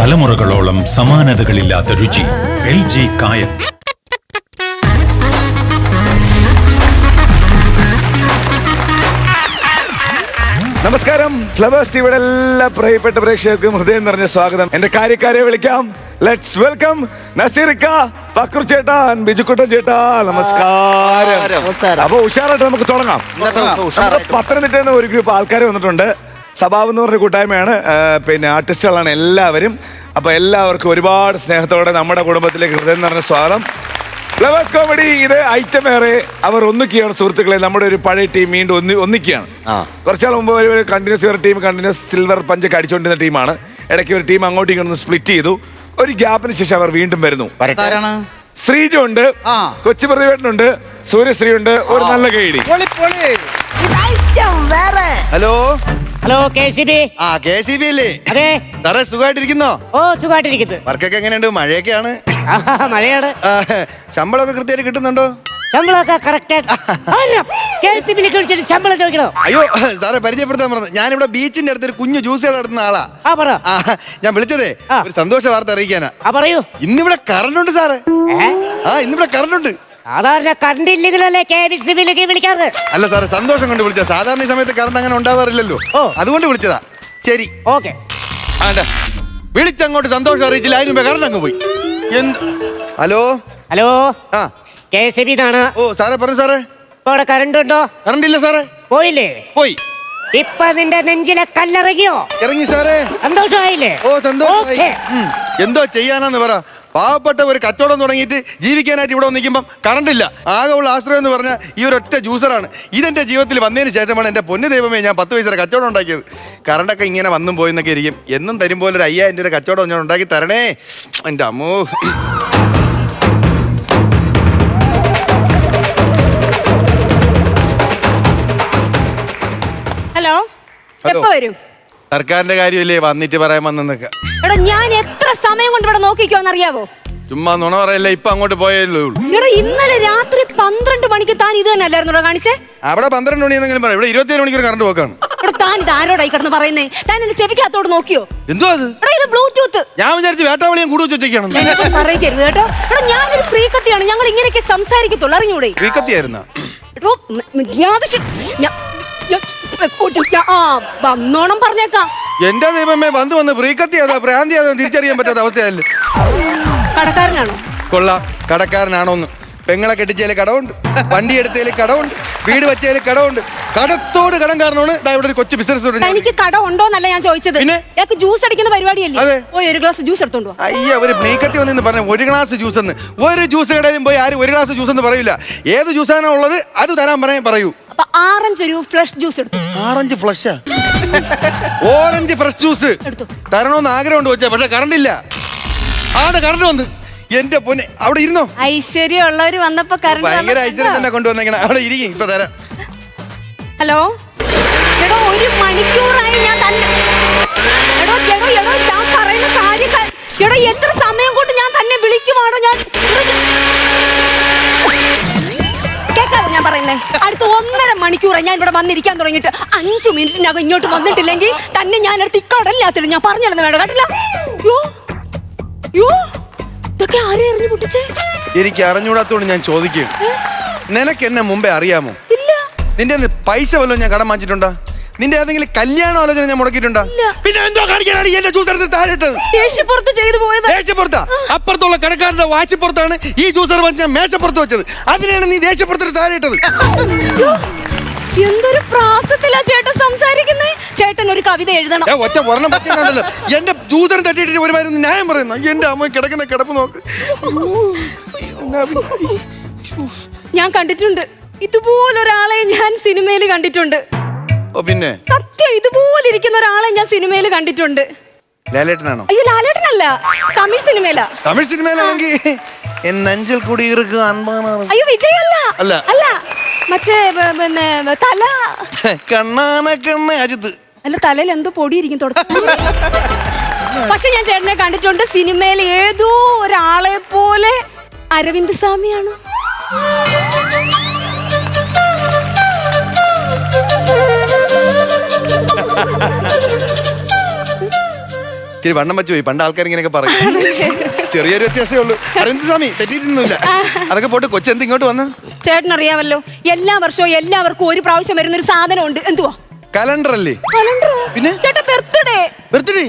തലമുറകളോളം സമാനതകളില്ലാത്ത രുചി. LG കായം. നമസ്കാരം. ഫ്ലവേഴ്സ് ടിവിയുടെ എല്ലാ പ്രിയപ്പെട്ട പ്രേക്ഷകർക്കും ഹൃദയം നിറഞ്ഞ സ്വാഗതം. എന്റെ കാര്യക്കാരെ വിളിക്കാം. ലെറ്റ്സ് വെൽക്കം നസീറിക്ക, ബക്രു ചേട്ടാ, ബിജുക്കുട്ടൻ ചേട്ടാ. നമസ്കാരം. അപ്പൊ ഉഷാറായിട്ട് നമുക്ക് തുടങ്ങാം. പത്തനംതിട്ടയിൽ നിന്ന് ഒരു ഗ്രൂപ്പ് ആൾക്കാർ വന്നിട്ടുണ്ട്. സഭാവ് എന്ന് പറഞ്ഞ കൂട്ടായ്മയാണ്. പിന്നെ ആർട്ടിസ്റ്റുകളാണ് എല്ലാവരും. അപ്പൊ എല്ലാവർക്കും ഒരുപാട് സ്നേഹത്തോടെ നമ്മുടെ കുടുംബത്തിലേക്ക് ഹൃദയം നിറഞ്ഞ സ്വാഗതം. ഫ്ലവേഴ്സ് കോമഡി ഇത് ഐറ്റം ഏറെ. അവർ ഒന്നിക്കുകയാണ് സുഹൃത്തുക്കളെ. നമ്മുടെ ഒരു പഴയ ടീം വീണ്ടും ഒന്നിക്കുകയാണ്. കുറച്ചാൾ മുമ്പ് ഒരു കണ്ടിന്യൂസ് ടീം കണ്ടിന്യൂസ് സിൽവർ പഞ്ചൊക്കെ അടിച്ചുകൊണ്ടിരുന്ന ടീമാണ്. ഇടയ്ക്ക് ഒരു ടീം അങ്ങോട്ടും ഇങ്ങോട്ടും സ്പ്ലിറ്റ് ചെയ്തു. ഒരു ഗ്യാപ്പിന് ശേഷം അവർ വീണ്ടും വരുന്നു. ശ്രീജു ഉണ്ട്, കൊച്ചു പ്രതിവേട്ടനുണ്ട്, സൂര്യശ്രീ ഉണ്ട്. ഒരു നല്ല കൈഡി. Hello hello, KCB. KCB അല്ലേ? അതെ സാറേ, സുഖമായിട്ടിരിക്കുന്നോ? ഓ, സുഖമായിട്ടിരിക്കുന്നു. വർക്കൊക്കെ എങ്ങനെയുണ്ട്? മഴയൊക്കെയാണ്. മഴയാണ്. ശമ്പളമൊക്കെ കൃത്യമായിട്ട് കിട്ടുന്നുണ്ടോ? ശമ്പളമൊക്കെ കറക്റ്റ്. ശമ്പളം ചോദിക്കണോ? അയ്യോ സാറേ, പരിചയപ്പെടുത്താൻ പറഞ്ഞു. ഞാനിവിടെ ബീച്ചിന്റെ അടുത്തൊരു കുഞ്ഞു ജ്യൂസ് നടത്തുന്ന ആളാ. ഞാൻ വിളിച്ചതേ ഒരു സന്തോഷ വാർത്ത അറിയിക്കാനാ. പറയൂ. ഇന്നിവിടെ കറണ്ട് ഉണ്ട് സാറേ. ഇന്നിവിടെ കറണ്ട് ഉണ്ട്. സാധാരണ കറണ്ട് ഇല്ലെങ്കിലല്ലേ KCBയിലേക്ക് വിളിക്കാറ്. അല്ല സാറേ, സന്തോഷം കൊണ്ട് വിളിച്ചതാ. സാധാരണ ഈ സമയത്ത് കറണ്ട് അങ്ങനെ ഉണ്ടാവാറില്ലല്ലോ, അതുകൊണ്ട് വിളിച്ചതാ. ശരി, ഓക്കെ. വിളിച്ചങ്ങോട്ട് സന്തോഷം അറിയിച്ചില്ല, അതിന് മുമ്പേ കറണ്ട് അങ്ങ് പോയി. ഹലോ ഹലോ, KCB ന്നാണ്. ഓ സാറേ, പറഞ്ഞു സാറേ. ഇപ്പൊ അവിടെ കറണ്ട് ഉണ്ടോ? കറണ്ട് ഇല്ല സാറേ. പോയില്ലേ? പോയി. ഇപ്പൊ നിന്റെ നെഞ്ചിലെ കല്ലിറങ്ങിയോ? ഇറങ്ങി സാറേ. സന്തോഷമായില്ലേ? ഓ സന്തോഷമായി. എന്തോ ചെയ്യാനാന്ന് പറ. പാവപ്പെട്ട ഒരു കച്ചവടം തുടങ്ങിയിട്ട് ജീവിക്കാനായിട്ട് ഇവിടെ നിൽക്കുമ്പം കറണ്ട് ഇല്ല. ആകെ ഉള്ള ആശ്രയം എന്ന് പറഞ്ഞാൽ ഈ ഒരു ഒറ്റ ജ്യൂസറാണ്. ഇതെന്റെ ജീവിതത്തിൽ വന്നതിന് ശേഷമാണ് എൻ്റെ പൊന്നു ദൈവമേ ഞാൻ 10 പൈസ കച്ചവടം ഉണ്ടാക്കിയത്. കറണ്ടൊക്കെ ഇങ്ങനെ വന്നും പോയെന്നൊക്കെ ഇരിക്കും. എന്നും തരുമ്പോൾ ഒരു 5000 രൂപ കച്ചവടം ഞാൻ ഉണ്ടാക്കി തരണേ എൻ്റെ അമ്മോ. ഹലോ, എപ്പോ വരും? സർക്കാരിന്റെ കാര്യമല്ലേ, വന്നിട്ട് പറയാൻ വന്നൊക്കെ. എടാ, ഞാൻ എത്ര സമയം കൊണ്ട് ഇവിടെ നോക്കിക്കോന്നറിയാവോ? ചുമ്മാ നുണ പറയല്ലേ, ഇപ്പൊ അങ്ങോട്ട് പോയല്ലോ. എടാ, ഇന്നലെ രാത്രി 12 മണിക്ക് താൻ ഇത് തന്നെ അല്ലായിരുന്നു കാണിച്ചേ? അവിടെ 12 മണി എന്തെങ്കിലും പറയാം. ഇവിടെ 27 മണിക്കൂർ കറണ്ട് പോക്കാണ്. എടാ, താൻ ഇത് ആരോടായി കിടന്ന് പറയുന്നേ? താൻ എന്റെ ചെവിക്കകത്തോട് നോക്കിയോ? എന്തോ അത്? എടാ, ഇത് ബ്ലൂടൂത്ത്. ഞാൻ വിചാരിച്ചു വേട്ടാവളിയും കൂടി വെച്ചേക്കാണ്. പറയരുത് കേട്ടോ. എടാ, ഞാനൊരു ഫ്രീ കത്തിയാണ്. ഞങ്ങൾ ഇങ്ങനെയൊക്കെ സംസാരിക്കത്തുള്ളൂ, അറിഞ്ഞൂടെ? ഫ്രീ കത്തിയായിരുന്ന വന്നോണം പറഞ്ഞേക്കാം. എന്റെ ദൈവമേ, വന്ന് ഫ്രീ കത്തിയാ ഭ്രാന്തിയാ തിരിച്ചറിയാൻ പറ്റാത്ത അവസ്ഥയല്ലേ. കടക്കാരനാണോ? കൊള്ളാം, കടക്കാരനാണോന്ന്. പെങ്ങളെ കെട്ടിച്ചതിൽ കടമുണ്ട്, വണ്ടി എടുത്തതിൽ കടമുണ്ട്, വീട് വെച്ചതിൽ കടമുണ്ട്. കടത്തോട് കടം കാരണമാണ് ഇവിടെ ഒരു കൊച്ചു ബിസിനസ്. എനിക്ക് കട ഉണ്ടോന്നല്ല ഞാൻ ചോദിച്ചത്. ഞങ്ങൾക്ക് ജ്യൂസ് അടിക്കുന്ന പരിപാടിയല്ലേ? പോയി ഒരു ഗ്ലാസ് ജ്യൂസ് എടുത്തോണ്ട് വാ. അയ്യ, ഒരു ഫ്രീ കത്തി വന്നെന്ന് പറഞ്ഞ ഒരു ഗ്ലാസ് ജ്യൂസ് എന്ന്. ഒരു ജ്യൂസ് കടയിലും പോയി ആരും ഒരു ഗ്ലാസ് ജ്യൂസ് എന്ന് പറയില്ല. ഏത് ജ്യൂസാണോ ഉള്ളത് അത് തരാൻ പറയൂ. അപ്പൊ ആറഞ്ച് ഒരു ഫ്രഷ് ജ്യൂസ് എടുത്തു. ആറഞ്ച് ഫ്ലഷാ? ഓറഞ്ച് ഫ്രഷ് ജ്യൂസ് തരണമെന്ന് ആഗ്രഹമുണ്ട് വെച്ചാ, പക്ഷെ കറണ്ട് ഇല്ല. കറണ്ട് വന്ന് എന്റെ പൊന്നെ, അവിടെ ഇരുന്നോ. ഐശ്വര്യം ഉള്ളവര് വന്നപ്പോ ഭയങ്കര ഐശ്വര്യം തന്നെ കൊണ്ടുവന്നേക്കണ. അവിടെ ഇരിക്കും, ഇപ്പൊ തരാം. ഹലോ, എടോ, 1 മണിക്കൂറായി ഞാൻ തന്നെ. എടോ ഞാൻ പറയുന്ന കാര്യം. എടോ, എത്ര സമയം കൊണ്ട് ഞാൻ തന്നെ വിളിക്കുവാണോ? ഞാൻ കേൾക്കാവോ ഞാൻ പറയുന്നേ? അടുത്ത 1.5 മണിക്കൂറായി ഞാൻ ഇവിടെ വന്നിരിക്കാൻ തുടങ്ങിയിട്ട്. 5 മിനിറ്റിനകം ഇങ്ങോട്ട് വന്നിട്ടില്ലെങ്കിൽ തന്നെ ഞാൻ അടുത്ത് ഇക്കടല്ലാത്തില്ല. ഞാൻ പറഞ്ഞിരുന്നു വേണ്ട കേട്ടില്ല. ഇതൊക്കെ ആരെ എറിഞ്ഞു പൊട്ടിച്ചേ? എനിക്ക് അറിഞ്ഞൂടാത്തോണ്ട് ഞാൻ ചോദിക്കും. നിനക്ക് എന്നെ മുമ്പേ അറിയാമോ? ഇല്ല. നിന്റെ പൈസ വല്ലതും ഞാൻ കടം വാങ്ങിച്ചിട്ടുണ്ടാ? നിന്റെ ഏതെങ്കിലും കല്യാണ ആലോചന ഞാൻ മുടക്കിയിട്ടുണ്ടാ? പിന്നെ എന്തോ കാണിക്കാനാണ് എന്റെ ജ്യൂസ് എടുത്ത് താഴെട്ടത്? ദേഷ്യപ്പുറത്ത് ചെയ്തു പോയത്. ദേഷ്യപ്പുറത്താ? അപ്പുറത്തുള്ള കടക്കാരന്റെ വാശിപ്പുറത്താണ് ഈ ജ്യൂസർ ഞാൻ മേശപ്പുറത്ത് വെച്ചത്. അതിനാണ് നീ ദേഷ്യപ്പുറത്തിന് താഴെട്ടത്. എന്തൊരു പ്രാസത്തിലാ ചേട്ടൻ സംസാരിക്കുന്നേ? ചേട്ടൻ ഒരു കവിത എഴുതണം. ഒറ്റ ഒരെണ്ണം പറ്റുന്നുണ്ടല്ലോ. എന്റെ ജ്യൂസറിന് തട്ടിയിട്ട് ഒരുമാതിരി ന്യായം പറയുന്നു. എന്റെ അമ്മ കിടക്കുന്ന കിടപ്പ് നോക്ക്. ഞാൻ കണ്ടിട്ടുണ്ട് ഇതുപോലൊരാളെ. ഞാൻ സിനിമയിൽ കണ്ടിട്ടുണ്ട്. പിന്നെ സത്യം, ഇതുപോലെ ഇരിക്കുന്ന ഒരാളെ ഞാൻ സിനിമയിൽ കണ്ടിട്ടുണ്ട്. ലാലേട്ടനാണോ? അയ്യോ, ലാലേട്ടനല്ല, തമിഴ് സിനിമയിലാ. തമിഴ് സിനിമയിലാണെങ്കിൽ നെഞ്ചിൽ കൂടി അയ്യോ, വിജയല്ല. അല്ല, മറ്റേ പിന്നെ തല കണ്ണാനക്കണ്ണ അല്ല, തലയിൽ എന്തോ പൊടിയിരിക്കും തുടച്ചു. പക്ഷെ ഞാൻ ചേട്ടനെ കണ്ടിട്ടുണ്ട് സിനിമയിൽ ഏതോ ഒരാളെ പോലെ. അരവിന്ദ് സ്വാമിയാണോ? ഇത്തിരി വണ്ണം വെച്ച് പോയി. പണ്ട് ആൾക്കാർ ഇങ്ങനെയൊക്കെ പറയും. ചെറിയൊരു വ്യത്യാസമേ ഉള്ളൂ. അരവിന്ദ് സ്വാമി തെറ്റിയിട്ടൊന്നുമില്ല. അതൊക്കെ പോട്ട് കൊച്ചെന്ത് ഇങ്ങോട്ട് വന്ന്? ചേട്ടൻ അറിയാമല്ലോ, എല്ലാ വർഷവും എല്ലാവർക്കും ഒരു പ്രാവശ്യം വരുന്ന ഒരു സാധനമുണ്ട്. എന്തുവാ? കലണ്ടർ അല്ലേ? പിന്നെ ചേട്ടാ ബർത്ത്ഡേ. ബർത്ത്ഡേ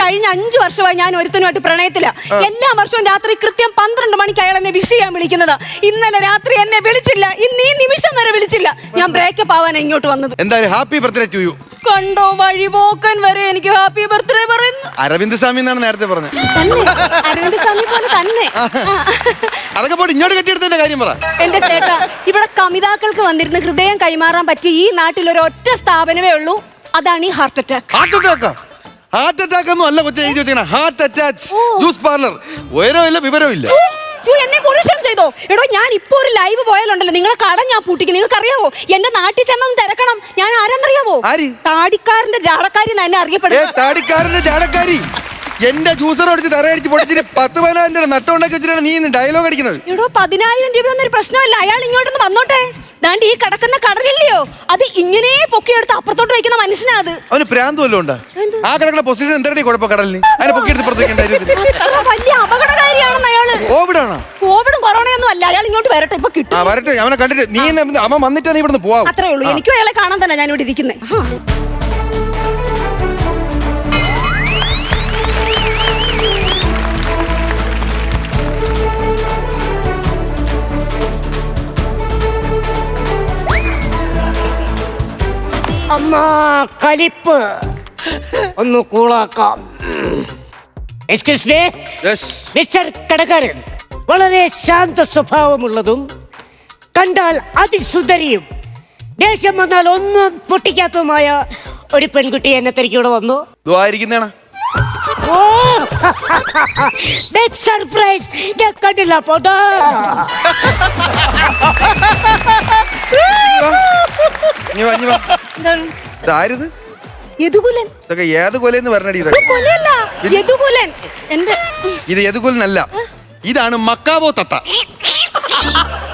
കഴിഞ്ഞ 5 വർഷമായി ഞാൻ ഒരുത്തനുമായിട്ട് പ്രണയത്തില. എല്ലാ വർഷവും രാത്രി കൃത്യം 12 മണിക്ക് അയാൾ എന്നെ വിഷ് ചെയ്യാൻ വിളിക്കുന്നതാ. ഇന്നലെ രാത്രി എന്നെ വിളിച്ചില്ല. ഇന്ന് ഈ നിമിഷം വരെ വിളിച്ചില്ല. ഞാൻ ബ്രേക്കപ്പ് ആവാൻ ഇങ്ങോട്ട് വന്നത്. എന്തായാലും ഹാപ്പി ബർത്ത്ഡേ ടു യു. കണ്ടോ, വഴിപോക്കൻ വരെ എനിക്ക് ഹാപ്പി ബർത്ത്ഡേ പറയുന്നു. അരവിന്ദ് സ്വാമി എന്നാണ് നേരത്തെ പറഞ്ഞത്. അരവിന്ദ് സ്വാമി പോലെ തന്നെ. അതൊക്കെ പോട്ട് ഇങ്ങോട്ട് കെട്ടിയെടുത്തതിന്റെ കാര്യം പറ. എന്റെ ചേട്ടാ, ഇവിടെ കമിതാക്കൾക്ക് വന്നിരുന്ന് ഹൃദയം കൈമാറാൻ പറ്റിയ ഈ നാട്ടിൽ ഒരു ഒറ്റ സ്ഥാപനമേ ഉള്ളൂ. അതാണ് ഈ ഹാർട്ട് അറ്റാക്ക്. ഹാർട്ട് അറ്റാക്കാ? ഹാർട്ട് അറ്റാക്ക് ഒന്നും അല്ല കൊച്ചെ എഴുതി വെച്ചാൽ. Heart attach juice parlour. ഉയരമില്ല വിവരമില്ല. എന്നെ പുരുഷം ചെയ്തോ? എടോ, ഞാൻ ഇപ്പൊ ഒരു ലൈവ് പോയാലുണ്ടല്ലോ, നിങ്ങളെ കട ഞാൻ പൂട്ടിക്കും. നിങ്ങൾക്ക് അറിയാവോ? എന്റെ നാട്ടിൽ ചെന്നൊന്ന് തിരക്കണം. ഞാൻ ആരെന്നറിയാവോ? താടിക്കാരന്റെ ജാടക്കാരി എന്നെ അറിയപ്പെടുന്നത്. താടിക്കാരന്റെ ജാടക്കാരി? എന്റെ ജ്യൂസർ അടിച്ച് തറയടിച്ച് പൊടിച്ചിട്ട് 10,000 നട്ടം ഉണ്ടാക്കി വെച്ചിട്ടാണ് നീ ഡയലോഗ് അടിക്കുന്നത്. എടോ, 10,000 രൂപയൊന്നും ഒരു പ്രശ്നമല്ല. അയാൾ ഇങ്ങോട്ടൊന്ന് വന്നോട്ടെ. ദാണ്ട് ഈ കിടക്കുന്ന കടലില്ലയോ, അത് ഇങ്ങനെ പൊക്കിയെടുത്ത് അപ്പുറത്തോട്ട് വയ്ക്കുന്ന മനുഷ്യനാ. അത് അവന് പ്രാന്ത് വല്ലതും ഉണ്ടാ? ആ കിടക്കുന്ന പൊസിഷൻ എന്താണ് കുഴപ്പം? കടലിന് അതിനെ പൊക്കിയെടുത്ത് പുറത്തേക്ക് വലിയ അപകടകാരിയാണെന്ന് അയാള്. കോവിഡാണോ? കോവിഡും കൊറോണയൊന്നും അല്ല. അയാൾ ഇങ്ങോട്ട് വരട്ടെ, ഇപ്പൊ കിട്ടും. വരട്ടെ, അവനെ കണ്ടിട്ട് നീ അവൻ വന്നിട്ടാ നീ ഇവിടുന്ന് പോവാം. അത്രേ ഉള്ളൂ. എനിക്കും അയാളെ കാണാൻ തന്നെ ഞാൻ ഇവിടെ ഇരിക്കുന്നത്. അമ്മ കലിപ്പ് ഒന്ന് കൂളാക്കാം. എക്സ്ക്യൂസ് മീ മിസ്റ്റർ കടക്കാരൻ. വളരെ ശാന്ത സ്വഭാവമുള്ളതും കണ്ടാൽ അതിസുന്ദരിയും ദേഷ്യം വന്നാൽ ഒന്നും പൊട്ടിക്കാത്തതുമായ ഒരു പെൺകുട്ടി എന്നെ തിരക്കിവിടെ വന്നു. സർപ്രൈസ് ഞാൻ കണ്ടില്ല. പോട്ടോ ഏത് കൊലെന്ന് പറഞ്ഞടി? ഇത് യദുകുലനല്ല, ഇതാണ് മക്കാവോ തത്ത.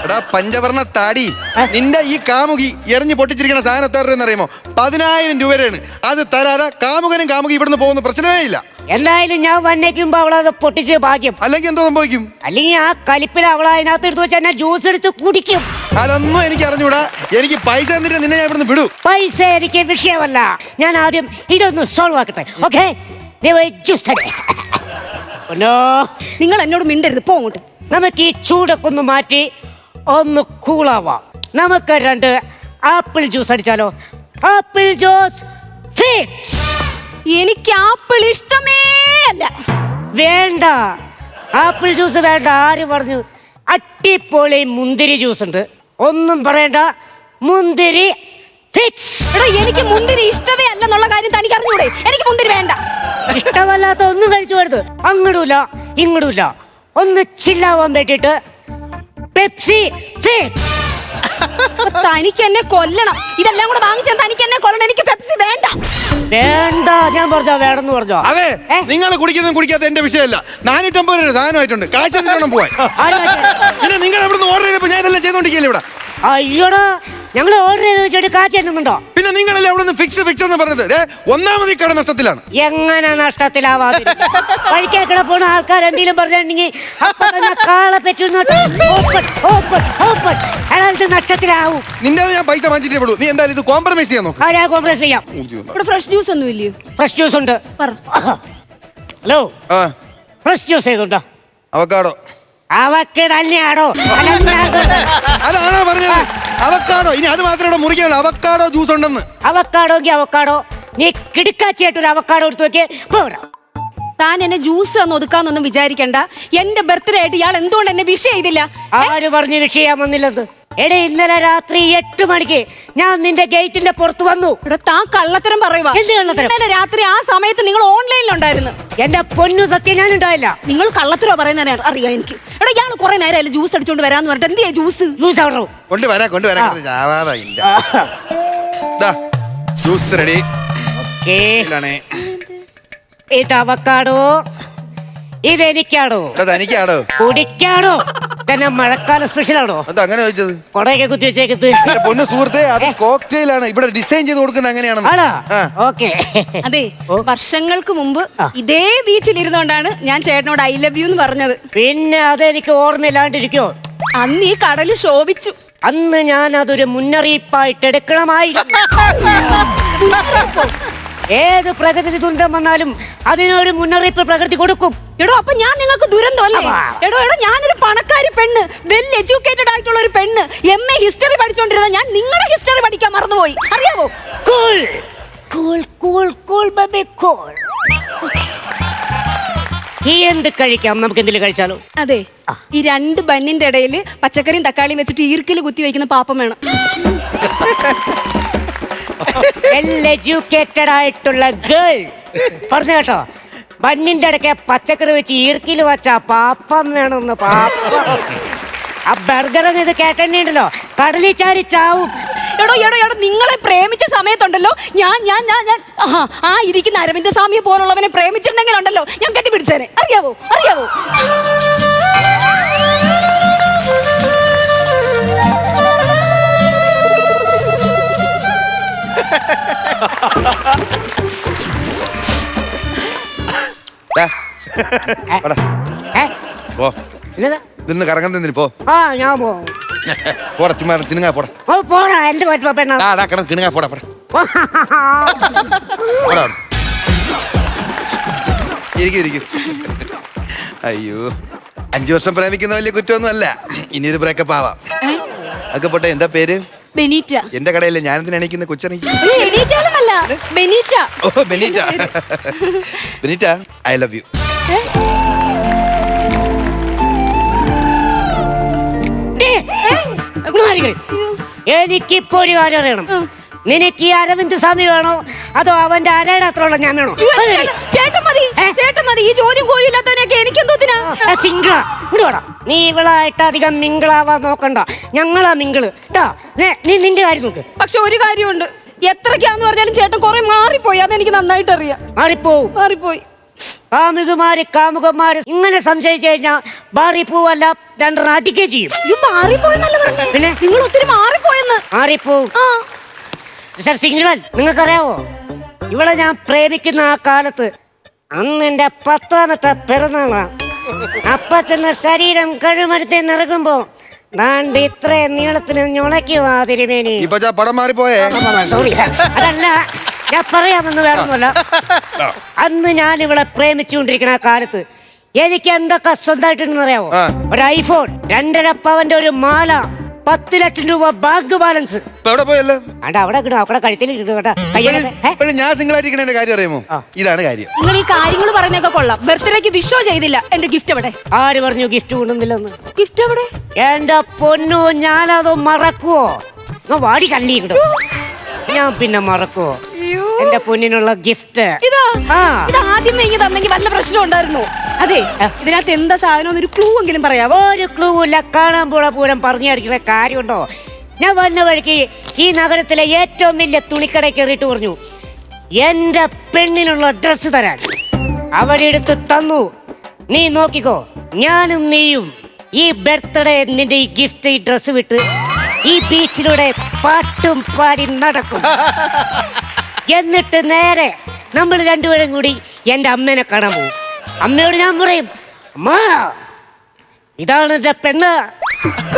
എടാ പഞ്ചവർണ്ണ താടി, നിന്റെ ഈ കാമുകി എറിഞ്ഞു പൊട്ടിച്ചിരിക്കുന്ന സാധനം എത്ര രൂപ അറിയുമോ? 10,000 രൂപയാണ്. അത് തരാതെ കാമുകനും കാമുകി ഇവിടുന്ന് പോകുന്ന പ്രശ്നമേ ഇല്ല. എന്തായാലും ഞാൻ വന്നേക്കുമ്പോ അവളത് പൊട്ടിച്ച് ഭാഗ്യം. അല്ലെങ്കിൽ എന്തോ സംഭവിക്കും? അല്ലെങ്കിൽ ആ കലിപ്പിൽ അവൾ അതിനകത്ത് എടുത്ത് വെച്ച് എന്നെ ജ്യൂസ് എടുത്ത് കുടിക്കും. അതൊന്നും എനിക്ക് അറിഞ്ഞൂടാ. എനിക്ക് പൈസ എന്നിട്ട് നിന്നെ ഞാൻ ഇവിടുന്ന് വിടൂ. പൈസ എനിക്ക് വിഷയമല്ല. ഞാൻ ആദ്യം ഇതൊന്ന് സോൾവ് ആക്കട്ടെ. ഓക്കെ, നിങ്ങൾ എന്നോട് മിണ്ടരുത്, പോങ്ങോട്ട്. നമുക്ക് ഈ ചൂടൊക്കെ ഒന്ന് മാറ്റി ഒന്ന് കൂളാവാം. നമുക്ക് 2 ആപ്പിൾ ജ്യൂസ് അടിച്ചാലോ? Apple juice fix. എനിക്ക് ആപ്പിൾ ഇഷ്ടമേ അല്ല. വേണ്ട, ആപ്പിൾ ജ്യൂസ് വേണ്ട. ആര് പറഞ്ഞു? അട്ടിപ്പൊളി മുന്തിരി ജ്യൂസ് ഉണ്ട്. ഒന്നും പറയണ്ട, മുന്തിരി ഫിക്സ്. എനിക്ക് മുന്തിരി ഇഷ്ടമേ അല്ലെന്നുള്ള കാര്യം തനിക്ക് അറിഞ്ഞൂടെ? എനിക്ക് മുന്തിരി വേണ്ട. ഇഷ്ടമല്ലാത്ത ഒന്നും കഴിച്ചു വരുത്. അങ്ങടുമില്ല ഇങ്ങടുമില്ല. ഒന്ന് ചില്ലാവാൻ വേണ്ടിട്ട് പെപ്സി ഫിക്സ്. തനിക്ക് എന്നെ കൊല്ലണം. ഇതെല്ലാം കൂടെ വാങ്ങിച്ചാൽ തനിക്ക് എന്നെ കൊല്ലണം. എനിക്ക് പെപ്സി വേണ്ട. വേണ്ട, ഞാൻ പറഞ്ഞോ വേണമെന്ന് പറഞ്ഞോ. അതെ, നിങ്ങൾ കുടിക്കുന്നതും കുടിക്കാത്ത എന്റെ വിഷയമല്ല. 450 രൂപ സാധനമായിട്ടുണ്ട്. കാശ് വേണം പോവാൻ. പിന്നെ നിങ്ങൾ എവിടെ ഓർഡർ ചെയ്തപ്പോ ഞാൻ ഇതെല്ലാം ചെയ്തോണ്ടിരിക്കല്ലേ ഇവിടെ? അയ്യോടാ, ഞങ്ങൾ ഓർഡർ ചെയ്ത് വെച്ചിട്ട് കാശ് തരുന്നുണ്ടോ? പിന്നെ നിങ്ങളല്ലേ അവിടെ ഫിക്സ് ഫിക്സ് എന്ന് പറഞ്ഞത്? ഒന്നാമത് ഈ കട നഷ്ടത്തിലാണ്. എങ്ങനെ നഷ്ടത്തിലാവാതെ? വഴിക്കേക്കട പോണ ആൾക്കാർ എന്തെങ്കിലും പറഞ്ഞിട്ടുണ്ടെങ്കിൽ കാളെ പറ്റുന്നോട്ട് നഷ്ടത്തിലാവും. നിന്റെ ഞാൻ പൈസ വാങ്ങിച്ചിട്ടേ പെടൂ. നീ എന്തായാലും ഇത് കോംപ്രമൈസ് ചെയ്യാൻ നോക്ക്. ഞാൻ കോംപ്രമൈസ് ചെയ്യാം. ഇവിടെ ഫ്രഷ് ജ്യൂസ് ഒന്നും ഇല്ലയോ? ഫ്രഷ് ജ്യൂസ് ഉണ്ട്. ഹലോ, ഫ്രഷ് ജ്യൂസ് ചെയ്തുണ്ടോ? അവക്കാടോ? അവക്ക് തന്നെയാണോ? അതാണോ പറഞ്ഞത്? അവക്കാടോ? ഇനി അത് മാത്രമേ മുറിക്കാനുള്ളൂ. അവക്കാടോ ജ്യൂസ് ഉണ്ടെന്ന്. അവക്കാടോങ്കി അവക്കാടോ. നീ കിടുക്കാച്ചിയായിട്ടൊരു അവക്കാടോ എടുത്ത് വെക്കേ. താൻ എന്നെ ജ്യൂസ് ഒന്ന് ഒതുക്കാന്നൊന്നും വിചാരിക്കണ്ട. എന്റെ ബർത്ത്ഡേ ആയിട്ട് ഇയാൾ എന്തുകൊണ്ട് എന്നെ വിഷ് ചെയ്തില്ല? ആര് പറഞ്ഞു വിഷ് ചെയ്യാൻ വന്നില്ലെന്ന്? എടേ, ഇന്നലെ രാത്രി 8 മണിക്ക് ഞാൻ നിന്റെ ഗേറ്റിന്റെ പുറത്ത് വന്നു. താൻ കള്ളത്തരം പറയുവാ. ഇന്നലെ രാത്രി ആ സമയത്ത് നിങ്ങൾ ഓൺലൈനിലുണ്ടായിരുന്നു. എന്റെ പൊന്നു സത്യം, ഞാൻ ഉണ്ടായില്ല. നിങ്ങൾ കള്ളത്തരോ പറയുന്ന അറിയാം എനിക്ക്. എടാ, ഇയാൾ കുറെ നേരം ജ്യൂസ് അടിച്ചോണ്ട് വരാന്ന് പറഞ്ഞിട്ട് എന്തിയാ ജ്യൂസ്? ജ്യൂസ് ആണോ? Juice ready. ഇത് അവക്കാടോ? ഇതെനിക്കാടോ? തനിക്കാടോ? കുടിക്കാടോ? ഇതന്നെ മഴക്കാല സ്പെഷ്യലാണോ? എന്താ അങ്ങനെ ചോദിച്ചത്? കൊടയൊക്കെ കുത്തി വെച്ചേക്കത്ത്. എന്റെ പൊന്നു സുഹൃത്തെ, അത് കോക്ടെയിൽ ആണ്. ഇവിടെ ഡിസൈൻ ചെയ്ത് കൊടുക്കുന്നത് അങ്ങനെയാണെന്ന്. ആണോ? ആ. ഓക്കെ. അതെ, വർഷങ്ങൾക്ക് മുമ്പ് ഇതേ ബീച്ചിൽ ഇരുന്നോണ്ടാണ് ഞാൻ ചേട്ടനോട് ഐ ലവ് യു എന്ന് പറഞ്ഞത്. പിന്നെ അതെനിക്ക് ഓർമ്മയില്ലാണ്ടിരിക്കോ? അന്ന് ഈ കടല് ശോഭിച്ചു. അന്ന് ഞാൻ അതൊരു മുന്നറിയിപ്പായിട്ട് എടുക്കണമായിരുന്നു. ഏത് പ്രകൃതി ദുരന്തം വന്നാലും അതിനൊരു മുന്നറിയിപ്പ് പ്രകൃതി കൊടുക്കും. എടോ, അപ്പൊ ഞാൻ നിങ്ങൾക്ക് ദുരന്തം അല്ലേ? എടോ, ഞാനൊരു പണക്കാരി പെണ്ണ്, വെൽ എഡ്യൂക്കേറ്റഡ് ആയിട്ടുള്ള ഒരു പെണ്ണ്, MA ഹിസ്റ്ററി പഠിച്ചോണ്ടിരുന്ന ഞാൻ നിങ്ങളുടെ ഹിസ്റ്ററി പഠിക്കാൻ മറന്നുപോയി, അറിയാവോ? Cool cool cool cool baby cool. ഈ എന്ത് കഴിക്കാം? നമുക്ക് എന്തെങ്കിലും കഴിച്ചാലോ? അതെ, ഈ രണ്ട് ബന്നിന്റെ ഇടയിൽ പച്ചക്കറിയും തക്കാളിയും വെച്ചിട്ട് ഈർക്കിൽ കുത്തി വയ്ക്കുന്ന പാപ്പം വേണം. വെൽ എഡ്യൂക്കേറ്റഡ് ആയിട്ടുള്ള ഗേൾ പറഞ്ഞു കേട്ടോ. ബണ്ണിന്റെ ഇടയ്ക്ക് പച്ചക്കറി വെച്ച് ഈർക്കിൽ വച്ച പാപ്പം വേണമെന്ന്. പാപ്പം ആ ബർഗറൊന്നും ഇത് കേട്ടണ്ടല്ലോ, കടലിൽ ചാടി ചാവും. എടോ നിങ്ങളെ പ്രേമിച്ച സമയത്തുണ്ടല്ലോ, ആ ഇരിക്കുന്ന അരവിന്ദ സ്വാമിയെ പോലുള്ളവനെ പ്രേമിച്ചിട്ടുണ്ടെങ്കിൽ ഉണ്ടല്ലോ ഞാൻ കെട്ടിപ്പിടിച്ചേനെ, അറിയാവോ? നിന്ന് കറങ്ങാൻ തന്നെ പോ. ഞാൻ പോവും. പോടാ, ചുമ്മാ തിന്നുങ്ങാ പോടാ. പോടാ എന്റെ പെണ്ണ. തിന്നുങ്ങാ പോടാ പോടാ. ഇരിക്കും. അയ്യോ, 5 വർഷം പ്രേമിക്കുന്ന വലിയ കുറ്റമൊന്നും അല്ല. ഇനിയൊരു ബ്രേക്കപ്പ് ആവാം. ഒക്കെ പോട്ടെ. എന്താ പേര്? ബെനീറ്റ. എന്റെ കടയിലെ ഞാനെന്തിനാ എണീക്കുന്ന കൊച്ചെണീക്ക്? ബെനീറ്റ. ഓ Benita. Benita, I love you. എനിക്കിപ്പോ ഒരു കാര്യം അറിയണം. നിനക്ക് ഈ അരവിന്ദ് സ്വാമി വേണോ അതോ അവന്റെ അരയുടെ അത്രയുള്ള ഞാൻ വേണോ? ചേട്ടൻ മതി. ഈ ജോലിയും കോലും ഇല്ലാത്തവനൊക്കെ എനിക്കെന്തോത്തിനാ? സിംഗിളാ. ഇങ്ങോട്ടാ. നീ ഇവളായിട്ട് അധികം മിങ്കിളാവാൻ നോക്കണ്ട. ഞങ്ങളാ മിങ്കിള്. നീ നിന്റെ കാര്യം നോക്ക്. പക്ഷെ ഒരു കാര്യമുണ്ട്, എത്രക്കാന്ന് പറഞ്ഞാലും ചേട്ടൻ കുറെ മാറിപ്പോയി. അതെനിക്ക് നന്നായിട്ട് അറിയാം. മാറിപ്പോയി. കാമുകന്മാര് ഇങ്ങനെ സംശയിച്ചു കഴിഞ്ഞാൽ മാറിപ്പോവല്ല, രണ്ടെണ്ണം അടിക്കുകയും ചെയ്യും. പിന്നെ നിങ്ങൾ ഒത്തിരി മാറിപ്പോയെന്ന്. മാറിപ്പോവും. സിംഗിളൻ, നിങ്ങൾക്കറിയാവോ, ഇവളെ ഞാൻ പ്രേമിക്കുന്ന ആ കാലത്ത് അന്ന് എന്റെ 10ാമത്തെ പിറന്നാളാണ്. അപ്പൊ തന്നെ ശരീരം കഴുമരത്തെ നിറകുമ്പോ ദാണ്ട് ഇത്രയും നീളത്തിന് ഞൊളയ്ക്കുവാ തിരുമേനി. സോറി, അതല്ല ഞാൻ പറയാമെന്ന് വേറൊന്നുമല്ല. അന്ന് ഞാൻ ഇവളെ പ്രേമിച്ചുകൊണ്ടിരിക്കുന്ന ആ കാലത്ത് എനിക്ക് എന്തൊക്കെ സ്വന്തമായിട്ടുണ്ടെന്ന് അറിയാവോ? ഒരു ഐഫോൺ, 2.5 പവന്റെ ഒരു മാല, 10 ലക്ഷം രൂപ ബാങ്ക് ബാലൻസ്. അവിടെ കഴുത്തിൽ ഞാൻ സിംഗിളായിട്ടിരിക്കണ കാര്യം അറിയാമോ? ഇതാണ് കാര്യം. നിങ്ങൾ ഈ കാര്യങ്ങൾ പറയുന്നൊക്കെ കൊള്ളാം. ബർത്ത്ഡേക്ക് വിഷോ ചെയ്തില്ല. എന്റെ ഗിഫ്റ്റ് എവിടെ? ആര് പറഞ്ഞു ഗിഫ്റ്റ് കൊണ്ടുവന്നില്ലെന്ന്? ഗിഫ്റ്റ് എവിടെ? എന്റെ പൊന്നു, ഞാനത് മറക്കുവോ? വാടി കല്ലി കിട്ടും. ഞാൻ പിന്നെ മറക്കുവോ എന്റെ പൊന്നിനുള്ള ഗിഫ്റ്റ്? ഇത് ആദ്യമേ ഇങ്ങനെ തന്നെങ്കിൽ വല്ല പ്രശ്നം ഉണ്ടായിരുന്നു. അതെ, ഇതിനകത്ത് എന്താ സാധനം ഒരു ക്ലൂ എങ്കിലും പറയാവോ? ഒരു ക്ലൂ ഇല്ല. കാണാൻ പോണ പൂരം പറഞ്ഞിരിക്കുന്ന കാര്യമുണ്ടോ? ഞാൻ വന്ന വഴിക്ക് ഈ നഗരത്തിലെ ഏറ്റവും വലിയ തുണിക്കട കയറിയിട്ട് പറഞ്ഞു എന്റെ പെണ്ണിനുള്ള ഡ്രസ്സ് തരാൻ. അവരെടുത്ത് തന്നു. നീ നോക്കിക്കോ, ഞാനും നീയും ഈ ബർത്ത്ഡേ നിന്റെ ഈ ഗിഫ്റ്റ്, ഈ ഡ്രസ്സ് വിട്ട് ഈ ബീച്ചിലൂടെ പാട്ടും പാടി നടക്കും. എന്നിട്ട് നേരെ നമ്മൾ രണ്ടുപേരും കൂടി എന്റെ അമ്മേനെ കാണാൻ പോകും. അമ്മയോട് ഞാൻ പറയും, അമ്മ ഇതാണ് എന്റെ പെണ്ണ്.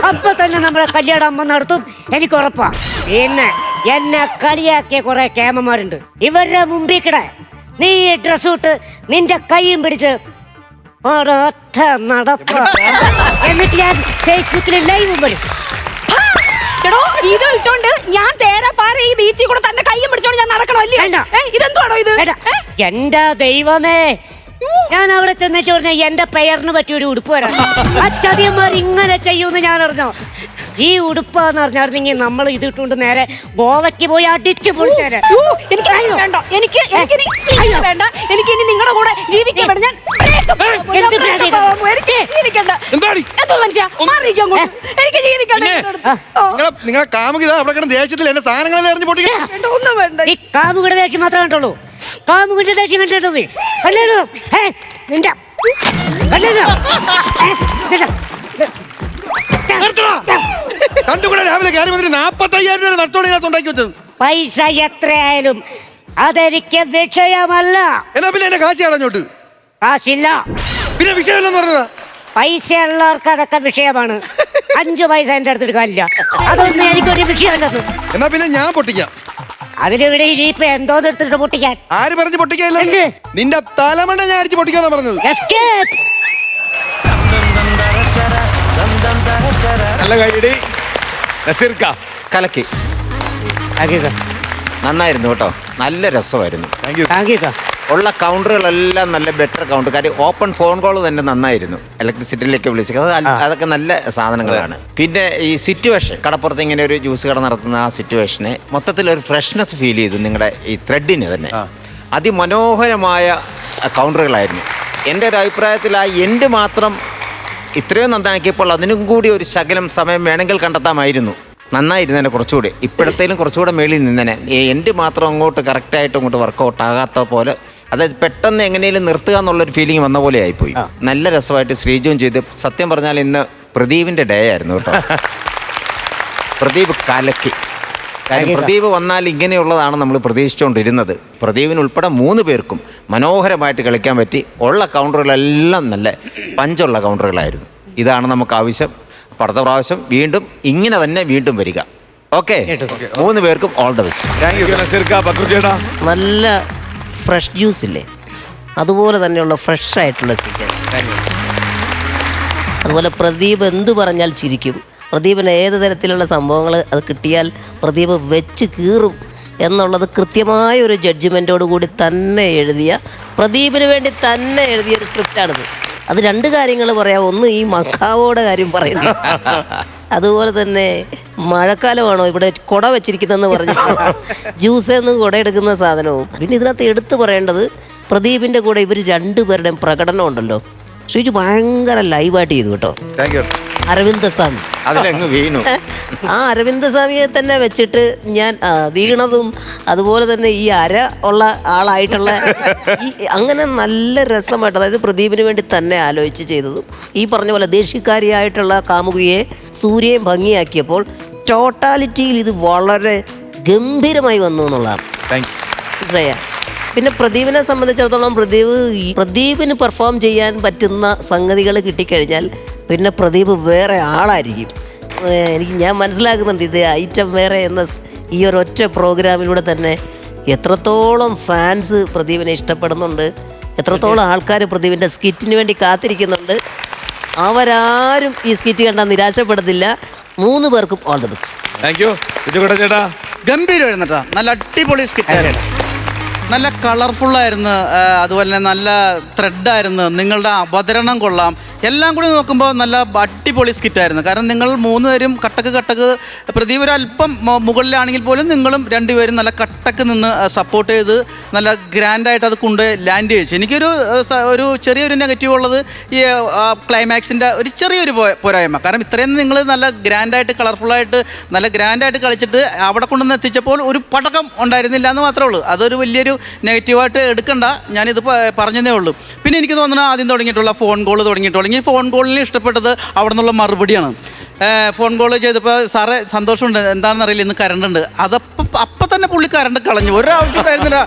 അപ്പൊ തന്നെ നമ്മളെ കല്യാണം അമ്മ നടത്തും, എനിക്ക് ഉറപ്പാ. പിന്നെ എന്നെ കളിയാക്കിയ കുറെ കേമന്മാരുണ്ട്. ഇവരുടെ മുമ്പിൽ കിട നീ ഡ്രസ് ഇട്ട് നിന്റെ കൈയും പിടിച്ച് ഒരൊറ്റ നടപ്പ. എന്നിട്ട് ഞാൻ ഫേസ്ബുക്കിൽ ലൈവും വരും. ഇത് ഇട്ടോണ്ട് ഞാൻ തേരാപ്പാര ഈ ബീച്ചിൽ കൂടെ തന്നെ കയ്യും പിടിച്ചോണ്ട് ഞാൻ നടക്കണമല്ലേ? ഇതെന്താണോ ഇത്? എന്റെ ദൈവമേ, ഞാൻ അവിടെ ചെന്നിട്ട് പറഞ്ഞ എന്റെ പെയറിന് പറ്റിയൊരു ഉടുപ്പ് വരാം. ആ ചതിയന്മാർ ഇങ്ങനെ ചെയ്യൂന്ന് ഞാൻ അറിഞ്ഞോ? ഈ ഉടുപ്പാന്ന് പറഞ്ഞായിരുന്നെങ്കിൽ നമ്മൾ ഇത് ഇട്ടുകൊണ്ട് നേരെ ഗോവയ്ക്ക് പോയി അടിച്ചു പൊളിച്ചേരെ. എനിക്ക് ഇനി നിങ്ങളുടെ കൂടെ ജീവിക്കാൻ നിങ്ങളെ കാമുകിത അവിടെ ദേഷ്യത്തിൽ എന്റെ സാധനങ്ങളെല്ലാം എറിഞ്ഞു പൊട്ടിക്കണം. ഒന്നും വേണ്ട. ഈ കാമുകിയുടെ ദേഷ്യം മാത്രമേ കണ്ടുള്ളൂ. കാമുകിന്റെ ദേഷ്യം കണ്ടിട്ടു നിന്റെ രണ്ടും കൂടെ രാവിലെ കയറി വന്നിട്ട് 45,000 രൂപ നഷ്ടോടെ ഉണ്ടാക്കി വെച്ചത്. പൈസ എത്രയായാലും അതെനിക്ക് വിഷയമല്ല. എന്നാ പിന്നെ എന്റെ കാശ് കളഞ്ഞോട്ട്. കാശില്ല. പിന്നെ വിഷയമല്ലെന്ന് പറഞ്ഞതാ. പൈസ ഉള്ളവർക്ക് അതൊക്കെ വിഷയമാണ്. 5 പൈസ എന്റെ അടുത്ത് എടുക്കാനില്ല. അതൊന്നും എനിക്കൊരു വിഷയമല്ലെന്ന്. എന്നാ പിന്നെ ഞാൻ പൊട്ടിക്കാം. അതിലിവിടെ ഇനിയിപ്പോ എന്തോന്ന് എടുത്തിട്ട് പൊട്ടിക്കാൻ? ആര് പറഞ്ഞു പൊട്ടിക്കാല്ല? എന്ത്? നിന്റെ തലമണ്ട ഞാൻ അടിച്ച് പൊട്ടിക്കാന്നാ പറഞ്ഞത്. Escape. നല്ല കൈയടി. നസീർക്ക കലക്കി നന്നായിരുന്നു കേട്ടോ, നല്ല രസമായിരുന്നു. ഉള്ള കൗണ്ടറുകളെല്ലാം നല്ല ബെറ്റർ കൗണ്ടർ. കാര്യം ഓപ്പൺ ഫോൺ കോൾ തന്നെ നന്നായിരുന്നു. ഇലക്ട്രിസിറ്റിയിലേക്ക് വിളിച്ചത് അതൊക്കെ നല്ല സാധനങ്ങളാണ്. പിന്നെ ഈ സിറ്റുവേഷൻ, കടപ്പുറത്ത് ഇങ്ങനെ ഒരു ജ്യൂസ് കട നടത്തുന്ന ആ സിറ്റുവേഷനെ മൊത്തത്തിൽ ഒരു ഫ്രഷ്നെസ് ഫീൽ ചെയ്തു. നിങ്ങളുടെ ഈ ത്രെഡിന് തന്നെ അതിമനോഹരമായ കൗണ്ടറുകളായിരുന്നു. എൻ്റെ ഒരു അഭിപ്രായത്തിൽ ആ എൻഡ് മാത്രം ഇത്രയും നന്നാക്കിയപ്പോൾ അതിനും കൂടി ഒരു ശകലം സമയം വേണമെങ്കിൽ കണ്ടെത്താമായിരുന്നു. നന്നായിരുന്നേനെ കുറച്ചുകൂടി. ഇപ്പോഴത്തേലും കുറച്ചുകൂടെ മേളിൽ നിന്നേനെ. എൻ്റെ മാത്രം അങ്ങോട്ട് കറക്റ്റായിട്ട് അങ്ങോട്ട് വർക്കൗട്ട് ആകാത്ത പോലെ, അതായത് പെട്ടെന്ന് എങ്ങനെയും നിർത്തുക എന്നുള്ളൊരു ഫീലിംഗ് വന്ന പോലെ ആയിപ്പോയി. നല്ല രസമായിട്ട് ശ്രീജുവും ചെയ്ത്. സത്യം പറഞ്ഞാൽ ഇന്ന് പ്രദീപിൻ്റെ ഡേ ആയിരുന്നു കേട്ടോ. പ്രദീപ് കലക്കി. കാര്യം പ്രദീപ് വന്നാൽ ഇങ്ങനെയുള്ളതാണ് നമ്മൾ പ്രതീക്ഷിച്ചുകൊണ്ടിരുന്നത്. പ്രദീപിന് ഉൾപ്പെടെ 3 പേർക്കും മനോഹരമായിട്ട് കളിക്കാൻ പറ്റി. ഉള്ള കൗണ്ടറുകളെല്ലാം നല്ല പഞ്ചുള്ള കൗണ്ടറുകളായിരുന്നു. ഇതാണ് നമുക്ക് ആവശ്യം. അടുത്ത പ്രാവശ്യം വീണ്ടും ഇങ്ങനെ തന്നെ വീണ്ടും വരിക. ഓക്കെ, 3 പേർക്കും ഓൾ ദ ബെസ്റ്റ്. നല്ല ഫ്രഷ് ജ്യൂസ് ഇല്ലേ, അതുപോലെ തന്നെയുള്ള ഫ്രഷ് ആയിട്ടുള്ള സ്റ്റിക്കർ. അതുപോലെ പ്രദീപ് എന്ത് പറഞ്ഞാൽ ചിരിക്കും. പ്രദീപിന് ഏത് തരത്തിലുള്ള സംഭവങ്ങൾ അത് കിട്ടിയാൽ പ്രദീപ് വെച്ച് കീറും എന്നുള്ളത് കൃത്യമായ ഒരു ജഡ്ജ്മെൻറ്റോട് കൂടി തന്നെ എഴുതിയ, പ്രദീപിന് വേണ്ടി തന്നെ എഴുതിയ ഒരു സ്ക്രിപ്റ്റാണിത്. അത് 2 കാര്യങ്ങൾ പറയാം. ഒന്ന് ഈ മക്കാവോടെ കാര്യം പറയുന്നു. അതുപോലെ തന്നെ മഴക്കാലമാണോ ഇവിടെ കുട വെച്ചിരിക്കുന്നതെന്ന് പറഞ്ഞിട്ട് ജ്യൂസെന്ന് കുട എടുക്കുന്ന സാധനവും. പിന്നെ ഇതിനകത്ത് എടുത്തു പറയേണ്ടത് പ്രദീപിൻ്റെ കൂടെ ഇവർ 2 പേരുടെയും പ്രകടനം ഉണ്ടല്ലോ. ശ്രീജു ഭയങ്കര ലൈവായിട്ട് ചെയ്തു കേട്ടോ. അരവിന്ദസ്വാമി അതിലങ്ങ് വീണു. ആ അരവിന്ദസ്വാമിയെ തന്നെ വെച്ചിട്ട് ഞാൻ വീണതും അതുപോലെ തന്നെ ഈ അര ഉള്ള ആളായിട്ടുള്ള അങ്ങനെ നല്ല രസമായിട്ട്, അതായത് പ്രദീപിന് വേണ്ടി തന്നെ ആലോചിച്ച് ചെയ്തതും ഈ പറഞ്ഞ പോലെ ദേഷ്യക്കാരിയായിട്ടുള്ള കാമുകിയെ സൂര്യയും ഭംഗിയാക്കിയപ്പോൾ ടോട്ടാലിറ്റിയിൽ ഇത് വളരെ ഗംഭീരമായി വന്നു എന്നുള്ളതാണ്. മനസ്സിലായ? പിന്നെ പ്രദീപിനെ സംബന്ധിച്ചിടത്തോളം പ്രദീപിന് പെർഫോം ചെയ്യാൻ പറ്റുന്ന സംഗതികൾ കിട്ടിക്കഴിഞ്ഞാൽ പിന്നെ പ്രദീപ് വേറെ ആളായിരിക്കും. ഞാൻ മനസ്സിലാക്കുന്നുണ്ട് ഇത് ഐറ്റം വേറെ എന്ന ഈ ഒരൊറ്റ പ്രോഗ്രാമിലൂടെ തന്നെ എത്രത്തോളം ഫാൻസ് പ്രദീപിനെ ഇഷ്ടപ്പെടുന്നുണ്ട്, എത്രത്തോളം ആൾക്കാർ പ്രദീപിൻ്റെ സ്കിറ്റിന് വേണ്ടി കാത്തിരിക്കുന്നുണ്ട്. അവരാരും ഈ സ്കിറ്റ് കണ്ടാൽ നിരാശപ്പെടത്തില്ല. 3 പേർക്കും all the best. Thank U ചേട്ടാ. ഗംഭീരമായിരുന്നു കേട്ടോ. നല്ല അടിപൊളി സ്കിറ്റായിരുന്നു. നല്ല കളർഫുള്ളായിരുന്നു. അതുപോലെ തന്നെ നല്ല ത്രെഡായിരുന്നു. നിങ്ങളുടെ അവതരണം കൊള്ളാം. എല്ലാം കൂടി നോക്കുമ്പോൾ നല്ല അടിപൊളി സ്കിറ്റായിരുന്നു. കാരണം നിങ്ങൾ 3 പേരും കട്ടക്ക് പ്രദീപ് ഒരു അല്പം മുകളിലാണെങ്കിൽ പോലും നിങ്ങളും 2 പേരും നല്ല കട്ടക്ക് നിന്ന് സപ്പോർട്ട് ചെയ്ത് നല്ല ഗ്രാൻഡായിട്ട് അത് കൊണ്ട് ലാൻഡ് ചെയ്യിച്ചു. എനിക്കൊരു ചെറിയൊരു നെഗറ്റീവ് ഉള്ളത് ഈ ക്ലൈമാക്സിൻ്റെ ഒരു ചെറിയൊരു പോരായ്മ. കാരണം ഇത്രയും നിങ്ങൾ നല്ല ഗ്രാൻഡായിട്ട് കളർഫുള്ളായിട്ട് നല്ല ഗ്രാൻഡായിട്ട് കളിച്ചിട്ട് അവിടെ കൊണ്ടുവന്ന് എത്തിച്ചപ്പോൾ ഒരു പടക്കം ഉണ്ടായിരുന്നില്ല എന്ന് മാത്രമേ ഉള്ളൂ. അതൊരു വലിയൊരു നെഗറ്റീവായിട്ട് എടുക്കണ്ട, ഞാനിത് പറഞ്ഞതേ ഉള്ളൂ. പിന്നെ എനിക്ക് തോന്നുന്നത് ആദ്യം തുടങ്ങിയിട്ടുള്ള ഫോൺ കോൾ തുടങ്ങിയിട്ടുള്ള ഫോൺ കോളിൽ ഇഷ്ടപ്പെട്ടത് അവിടെ നിന്നുള്ള മറുപടിയാണ്. ഫോൺ കോൾ ചെയ്തപ്പോൾ സാറേ സന്തോഷമുണ്ട്, എന്താണെന്ന് അറിയില്ല, ഇന്ന് കറണ്ട് ഉണ്ട്. അപ്പം തന്നെ പുള്ളി കറണ്ട് കളഞ്ഞു. ഒരാവശ്യമായിരുന്നില്ല